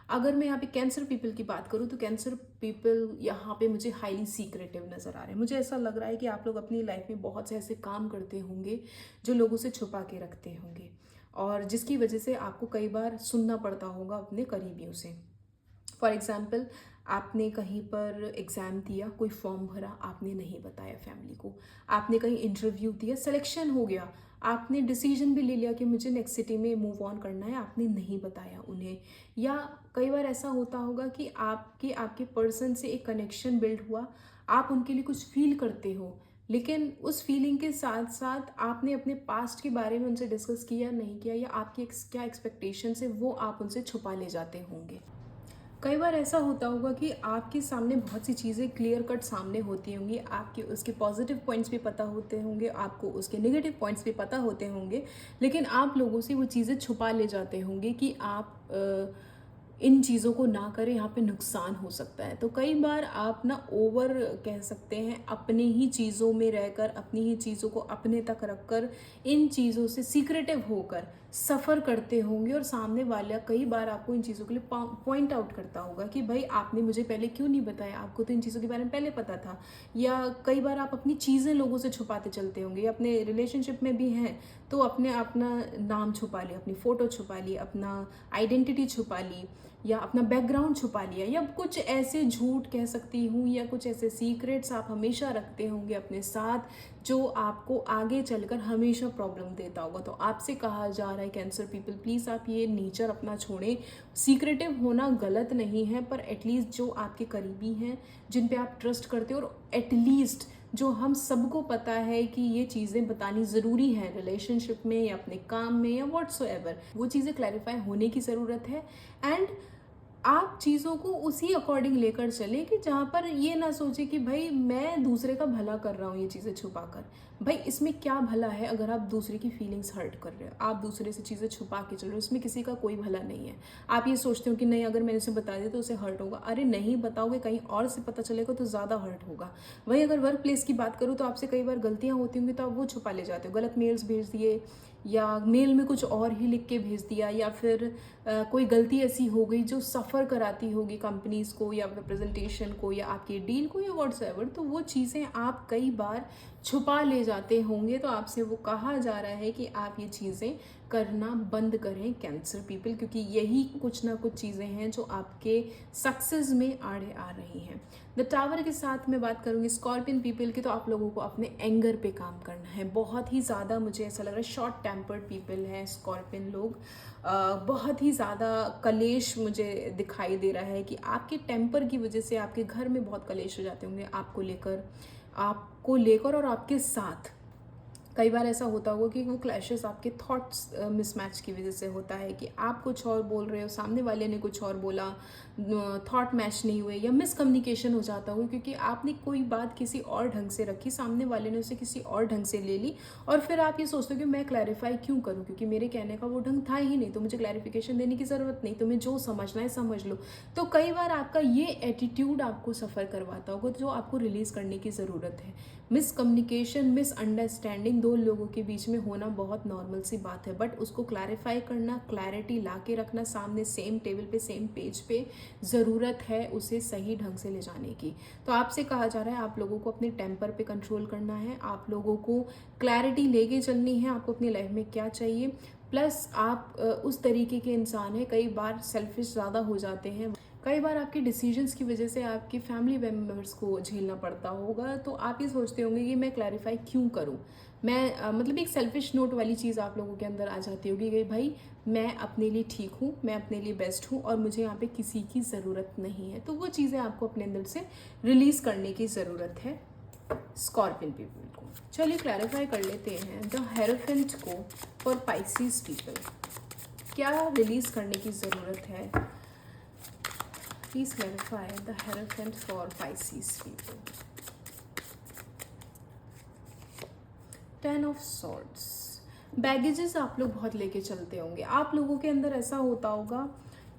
अगर मैं यहाँ पे कैंसर पीपल की बात करूँ तो कैंसर पीपल यहाँ पे मुझे हाईली सीक्रेटिव नज़र आ रहे हैं। मुझे ऐसा लग रहा है कि आप लोग अपनी लाइफ में बहुत से ऐसे काम करते होंगे जो लोगों से छुपा के रखते होंगे और जिसकी वजह से आपको कई बार सुनना पड़ता होगा अपने करीबियों से। फॉर एग्ज़ाम्पल, आपने कहीं पर एग्ज़ाम दिया, कोई फॉर्म भरा, आपने नहीं बताया फैमिली को। आपने कहीं इंटरव्यू दिया, सिलेक्शन हो गया, आपने डिसीजन भी ले लिया कि मुझे नेक्स्ट सिटी में मूव ऑन करना है, आपने नहीं बताया उन्हें। या कई बार ऐसा होता होगा कि आपके पर्सन से एक कनेक्शन बिल्ड हुआ, आप उनके लिए कुछ फील करते हो, लेकिन उस फीलिंग के साथ साथ आपने अपने पास्ट के बारे में उनसे डिस्कस किया नहीं किया, या आपकी क्या एक्सपेक्टेशंस है वो आप उनसे छुपा ले जाते होंगे। कई बार ऐसा होता होगा कि आपके सामने बहुत सी चीज़ें क्लियर कट सामने होती होंगी, आपके उसके पॉजिटिव पॉइंट्स भी पता होते होंगे, आपको उसके नेगेटिव पॉइंट्स भी पता होते होंगे, लेकिन आप लोगों से वो चीज़ें छुपा ले जाते होंगे कि आप इन चीज़ों को ना करें, यहाँ पे नुकसान हो सकता है। तो कई बार आप ना ओवर कह सकते हैं अपनी ही चीज़ों में रहकर, अपनी ही चीज़ों को अपने तक रखकर, इन चीज़ों से सीक्रेटिव होकर सफ़र करते होंगे और सामने वाला कई बार आपको इन चीज़ों के लिए पॉइंट आउट करता होगा कि भाई आपने मुझे पहले क्यों नहीं बताया, आपको तो इन चीज़ों के बारे में पहले पता था। या कई बार आप अपनी चीज़ें लोगों से छुपाते चलते होंगे, अपने रिलेशनशिप में भी हैं तो अपने अपना नाम छुपा लिया, अपनी फ़ोटो छुपा ली, अपना आइडेंटिटी छुपा ली, या अपना बैकग्राउंड छुपा लिया, या कुछ ऐसे झूठ कह सकती हूँ, या कुछ ऐसे सीक्रेट्स आप हमेशा रखते होंगे अपने साथ जो आपको आगे चलकर हमेशा प्रॉब्लम देता होगा। तो आपसे कहा जा रहा है कैंसर पीपल, प्लीज़ आप ये नेचर अपना छोड़ें। सीक्रेटिव होना गलत नहीं है, पर एटलीस्ट जो आपके करीबी हैं, जिन पे आप ट्रस्ट करते हो, और एटलीस्ट जो हम सबको पता है कि ये चीज़ें बतानी ज़रूरी है रिलेशनशिप में या अपने काम में या व्हाट्सोएवर, वो चीज़ें क्लैरिफाई होने की ज़रूरत है। एंड आप चीज़ों को उसी अकॉर्डिंग लेकर चले कि जहाँ पर ये ना सोचे कि भाई मैं दूसरे का भला कर रहा हूँ ये चीज़ें छुपाकर। भाई इसमें क्या भला है अगर आप दूसरे की फीलिंग्स हर्ट कर रहे हो, आप दूसरे से चीज़ें छुपा के चल रहे हो, उसमें किसी का कोई भला नहीं है। आप ये सोचते हो कि नहीं अगर मैंने उसे बता दिया तो उसे हर्ट होगा। अरे नहीं बताओगे, कहीं और से पता चलेगा तो ज़्यादा हर्ट होगा। वहीं अगर वर्क प्लेस की बात करूँ तो आपसे कई बार गलतियाँ होती होंगी तो आप वो छुपा ले जाते हो, गलत मेल्स भेज दिए, या मेल में कुछ और ही लिख के भेज दिया, या फिर कोई गलती ऐसी हो गई जो सफ़र कराती होगी कंपनीज़ को या रिप्रेजेंटेशन को या आपकी डील को या व्हाट्सएवर, तो वो चीज़ें आप कई बार छुपा ले जाते होंगे। तो आपसे वो कहा जा रहा है कि आप ये चीज़ें करना बंद करें कैंसर पीपल, क्योंकि यही कुछ ना कुछ चीज़ें हैं जो आपके सक्सेस में आड़े आ रही हैं। द टावर के साथ मैं बात करूँगी स्कॉर्पियन पीपल की, तो आप लोगों को अपने एंगर पे काम करना है बहुत ही ज़्यादा। मुझे ऐसा लग रहा है शॉर्ट टेम्पर्ड पीपल हैं स्कॉर्पियन लोग, बहुत ही ज़्यादा कलेश मुझे दिखाई दे रहा है कि आपके टेम्पर की वजह से आपके घर में बहुत कलेश हो जाते होंगे, आपको लेकर और आपके साथ। कई बार ऐसा होता होगा कि वो क्लैशेस आपके थॉट्स मिसमैच की वजह से होता है कि आप कुछ और बोल रहे हो, सामने वाले ने कुछ और बोला, थॉट मैच नहीं हुए, या मिसकम्युनिकेशन हो जाता होगा क्योंकि आपने कोई बात किसी और ढंग से रखी, सामने वाले ने उसे किसी और ढंग से ले ली, और फिर आप ये सोचते हो कि मैं क्लैरिफाई क्यों करूँ क्योंकि मेरे कहने का वो ढंग था ही नहीं, तो मुझे क्लैरिफिकेशन देने की ज़रूरत नहीं, तुम्हें जो समझना है समझ लो। तो कई बार आपका ये एटीट्यूड आपको सफ़र करवाता होगा जो आपको रिलीज़ करने की ज़रूरत है। मिसकम्युनिकेशन, मिसअंडरस्टैंडिंग दो लोगों के बीच में होना बहुत नॉर्मल सी बात है, बट उसको क्लैरिफाई करना, क्लैरिटी ला के रखना सामने, सेम टेबल पे, सेम पेज पे, ज़रूरत है उसे सही ढंग से ले जाने की। तो आपसे कहा जा रहा है आप लोगों को अपने टेम्पर पे कंट्रोल करना है, आप लोगों को क्लैरिटी लेके चलनी है, आपको अपनी लाइफ में क्या चाहिए। प्लस आप उस तरीके के इंसान हैं, कई बार सेल्फिश ज़्यादा हो जाते हैं, कई बार आपके डिसीजंस की वजह से आपकी फैमिली मेम्बर्स को झेलना पड़ता होगा, तो आप ये सोचते होंगे कि मैं क्लैरिफाई क्यों करूं, मैं मतलब एक सेल्फिश नोट वाली चीज़ आप लोगों के अंदर आ जाती होगी कि भाई मैं अपने लिए ठीक हूँ, मैं अपने लिए बेस्ट हूँ और मुझे यहाँ पे किसी की ज़रूरत नहीं है। तो वो चीज़ें आपको अपने अंदर से रिलीज़ करने की ज़रूरत है स्कॉर्पियन पीपल को। चलिए क्लैरिफाई कर लेते हैं द हेरोफेंट को फॉर पाइसेस पीपल, क्या रिलीज़ करने की ज़रूरत है Please clarify the Hierophant for Pisces people. Ten of Swords. Baggages आप लोग बहुत लेके चलते होंगे. आप लोगों के अंदर ऐसा होता होगा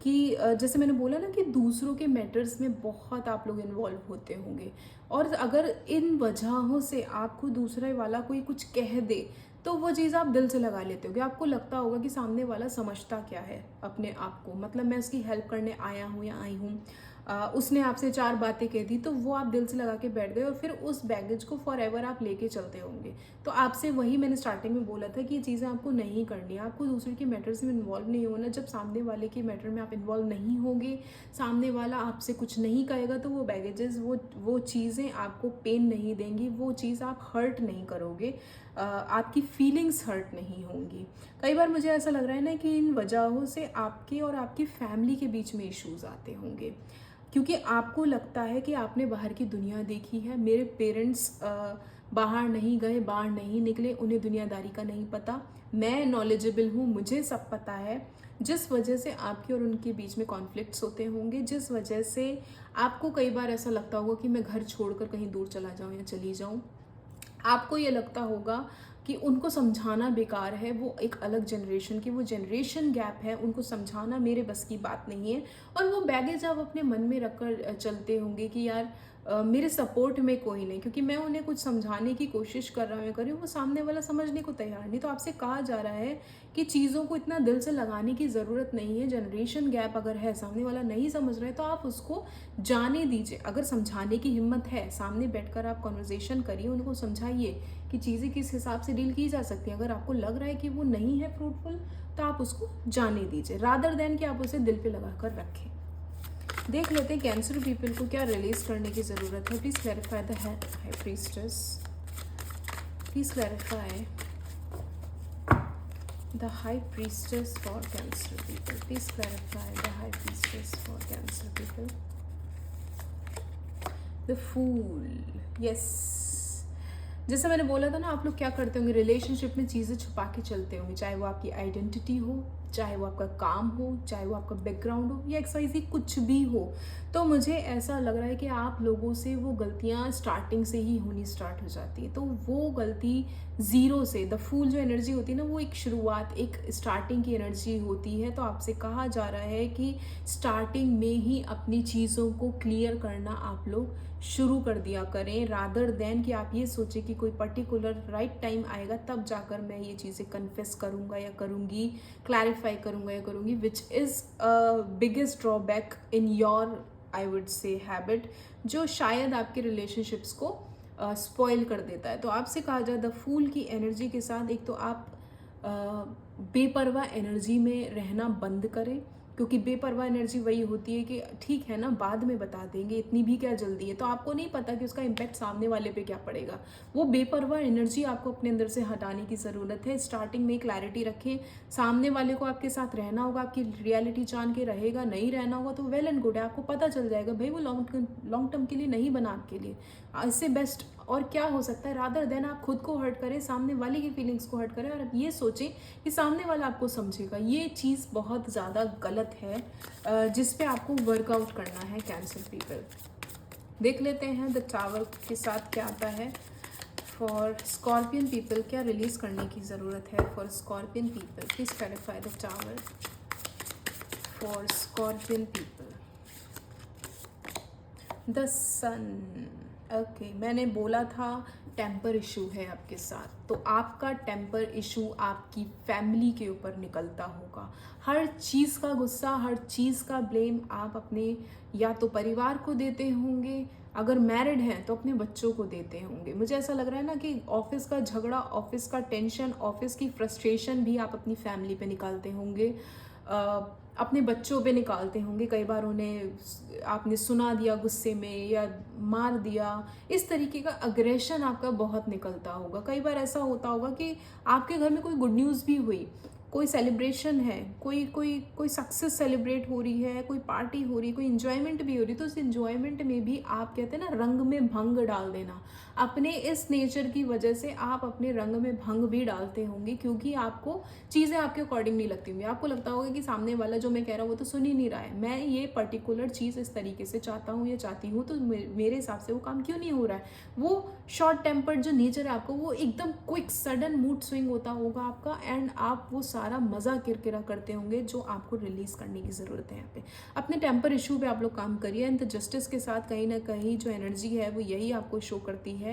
कि जैसे मैंने बोला ना कि दूसरों के मैटर्स में बहुत आप लोग इन्वॉल्व होते होंगे, और अगर इन वजहों से आपको दूसरे वाला कोई कुछ कह दे तो वो चीज़ आप दिल से लगा लेते होगे. आपको लगता होगा कि सामने वाला समझता क्या है अपने आप को, मतलब मैं उसकी हेल्प करने आया हूँ या आई हूँ. उसने आपसे 4 बातें कह दी तो वो आप दिल से लगा के बैठ गए, और फिर उस बैगेज को फॉर एवर आप लेके चलते होंगे. तो आपसे वही मैंने स्टार्टिंग में बोला था कि ये चीज़ें आपको नहीं करनी है. आपको दूसरे के मैटर्स में इन्वॉल्व नहीं होना. जब सामने वाले के मैटर में आप इन्वॉल्व नहीं होंगे, सामने वाला आपसे कुछ नहीं कहेगा, तो वो बैगेजेस वो चीज़ें आपको पेन नहीं देंगी, वो चीज़ आप हर्ट नहीं करोगे, आपकी फीलिंग्स हर्ट नहीं होंगी. कई बार मुझे ऐसा लग रहा है ना कि इन वजहों से आपके और आपकी फैमिली के बीच में इश्यूज आते होंगे, क्योंकि आपको लगता है कि आपने बाहर की दुनिया देखी है. मेरे पेरेंट्स बाहर नहीं गए, बाहर नहीं निकले, उन्हें दुनियादारी का नहीं पता. मैं नॉलेजेबल हूँ, मुझे सब पता है. जिस वजह से आपके और उनके बीच में कॉन्फ्लिक्ट्स होते होंगे, जिस वजह से आपको कई बार ऐसा लगता होगा कि मैं घर छोड़कर कहीं दूर चला जाऊँ या चली जाऊँ. आपको ये लगता होगा कि उनको समझाना बेकार है, वो एक अलग जनरेशन की, वो जनरेशन गैप है, उनको समझाना मेरे बस की बात नहीं है. और वो बैगेज आप अपने मन में रखकर चलते होंगे कि यार मेरे सपोर्ट में कोई नहीं, क्योंकि मैं उन्हें कुछ समझाने की कोशिश कर रहा हूँ, कर रही हूँ, वो सामने वाला समझने को तैयार नहीं. तो आपसे कहा जा रहा है कि चीज़ों को इतना दिल से लगाने की ज़रूरत नहीं है. जनरेशन गैप अगर है, सामने वाला नहीं समझ रहा है, तो आप उसको जाने दीजिए. अगर समझाने की हिम्मत है, सामने बैठकर आप कॉन्वर्जेशन करिए, उनको समझाइए कि चीज़ें किस हिसाब से डील की जा सकती हैं. अगर आपको लग रहा है कि वो नहीं है फ्रूटफुल, तो आप उसको जाने दीजिए, रादर देन कि आप उसे दिल पे लगा कर रखें. देख लेते हैं कैंसर पीपल को क्या रिलीज करने की ज़रूरत है. Please clarify the high priestess. Please clarify the high priestess for Cancer people. Please clarify the high priestess for Cancer people. The fool. Yes, जैसे मैंने बोला था ना, आप लोग क्या करते होंगे, रिलेशनशिप में चीज़ें छुपा के चलते होंगे, चाहे वो आपकी आइडेंटिटी हो, चाहे वो आपका काम हो, चाहे वो आपका बैकग्राउंड हो, या एक्सवाइजी कुछ भी हो. तो मुझे ऐसा लग रहा है कि आप लोगों से वो गलतियाँ स्टार्टिंग से ही होनी स्टार्ट हो जाती है. तो वो गलती ज़ीरो से, द फूल जो एनर्जी होती है ना, वो एक शुरुआत, एक स्टार्टिंग की एनर्जी होती है. तो आपसे कहा जा रहा है कि स्टार्टिंग में ही अपनी चीज़ों को क्लियर करना आप लोग शुरू कर दिया करें, रादर देन कि आप ये सोचें कि कोई पर्टिकुलर राइट टाइम आएगा तब जाकर मैं ये चीज़ें कन्फेस करूँगा या करूँगी, क्लैरिफाई करूँगा या करूँगी, which is biggest drawback in your, I would say, habit, जो शायद आपके रिलेशनशिप्स को स्पॉइल कर देता है. तो आपसे कहा जाए द फूल की एनर्जी के साथ, एक तो आप बेपरवाह एनर्जी में रहना बंद करें, क्योंकि बेपरवाह एनर्जी वही होती है कि ठीक है ना, बाद में बता देंगे, इतनी भी क्या जल्दी है. तो आपको नहीं पता कि उसका इम्पैक्ट सामने वाले पे क्या पड़ेगा. वो बेपरवाह एनर्जी आपको अपने अंदर से हटाने की ज़रूरत है. स्टार्टिंग में क्लैरिटी रखें. सामने वाले को आपके साथ रहना होगा, आपकी रियलिटी जान के रहेगा. नहीं रहना होगा तो वेल एंड गुड है, आपको पता चल जाएगा भाई वो लॉन्ग टर्म के लिए नहीं बना आपके लिए. इससे बेस्ट और क्या हो सकता है, रादर देन आप खुद को हर्ट करें, सामने वाले की फीलिंग्स को हर्ट करें, और आप ये सोचें कि सामने वाला आपको समझेगा. ये चीज़ बहुत ज़्यादा गलत है, जिस पे आपको वर्कआउट करना है कैंसर पीपल. देख लेते हैं द टावर के साथ क्या आता है फॉर स्कॉर्पियन पीपल. क्या रिलीज करने की ज़रूरत है for scorpion people. Please clarify the tower for scorpion people. The sun. Okay, मैंने बोला था टेम्पर इशू है आपके साथ, तो आपका टेम्पर इशू आपकी फैमिली के ऊपर निकलता होगा. हर चीज़ का गुस्सा, हर चीज़ का ब्लेम आप अपने या तो परिवार को देते होंगे, अगर मैरिड हैं तो अपने बच्चों को देते होंगे. मुझे ऐसा लग रहा है ना कि ऑफिस का झगड़ा, ऑफिस का टेंशन, ऑफिस की फ्रस्ट्रेशन भी आप अपनी फैमिली पे निकालते होंगे, अपने बच्चों पे निकालते होंगे. कई बार उन्हें आपने सुना दिया गुस्से में या मार दिया, इस तरीके का अग्रेशन आपका बहुत निकलता होगा. कई बार ऐसा होता होगा कि आपके घर में कोई गुड न्यूज़ भी हुई कोई सेलिब्रेशन है, कोई कोई कोई सक्सेस सेलिब्रेट हो रही है, कोई पार्टी हो रही है, कोई इन्जॉयमेंट भी हो रही है, तो उस इन्जॉयमेंट में भी आप कहते हैं ना रंग में भंग डाल देना। अपने इस नेचर की वजह से आप अपने रंग में भंग भी डालते होंगे, क्योंकि आपको चीज़ें आपके अकॉर्डिंग नहीं लगती होंगी। आपको लगता होगा कि सामने वाला जो मैं कह रहा हूँ वो तो सुन ही नहीं रहा है, मैं ये पर्टिकुलर चीज़ इस तरीके से चाहता हूँ या चाहती हूँ, तो मेरे हिसाब से वो काम क्यों नहीं हो रहा है। वो शॉर्ट टेम्पर्ड जो नेचर है आपको, वो एकदम क्विक सडन मूड स्विंग होता होगा आपका, एंड आप वो सारा मज़ा किरकिरा करते होंगे जो आपको रिलीज़ करने की ज़रूरत है। यहाँ पे अपने टेम्पर इशू पे आप लोग काम करिए, एंड द जस्टिस के साथ कहीं ना कहीं जो एनर्जी है वो यही आपको शो करती है।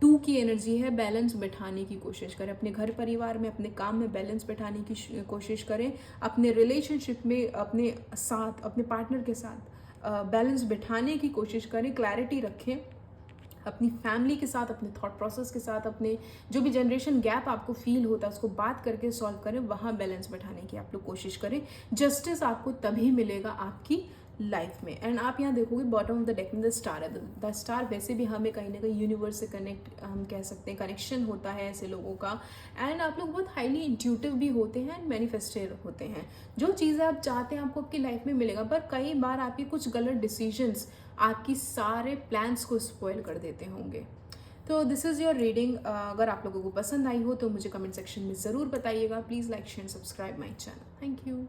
2 की एनर्जी है, बैलेंस बैठाने की कोशिश करें अपने घर परिवार में, अपने काम में बैलेंस बैठाने की कोशिश करें, अपने रिलेशनशिप में अपने साथ, अपने पार्टनर के साथ बैलेंस बैठाने की कोशिश करें, क्लैरिटी रखें अपनी फैमिली के साथ, अपने थॉट प्रोसेस के साथ, अपने जो भी जनरेशन गैप आपको फील होता है उसको बात करके सॉल्व करें, वहाँ बैलेंस बैठाने की आप लोग कोशिश करें। जस्टिस आपको तभी मिलेगा आपकी लाइफ में। एंड आप यहाँ देखोगे बॉटम ऑफ द डेक में द स्टार है। द स्टार वैसे भी हमें कहीं ना कहीं यूनिवर्स से कनेक्ट, हम कह सकते हैं कनेक्शन होता है ऐसे लोगों का। एंड आप लोग बहुत हाईली इंट्यूटिव भी होते हैं एंड मैनिफेस्टर होते हैं। जो चीज़ें आप चाहते हैं आपको आपकी लाइफ में मिलेगा, पर कई बार आपके कुछ गलत डिसीजंस आपकी सारे प्लान्स को स्पॉइल कर देते होंगे। तो दिस इज़ योर रीडिंग। अगर आप लोगों को पसंद आई हो तो मुझे कमेंट सेक्शन में ज़रूर बताइएगा। Please like share subscribe my channel. Thank you.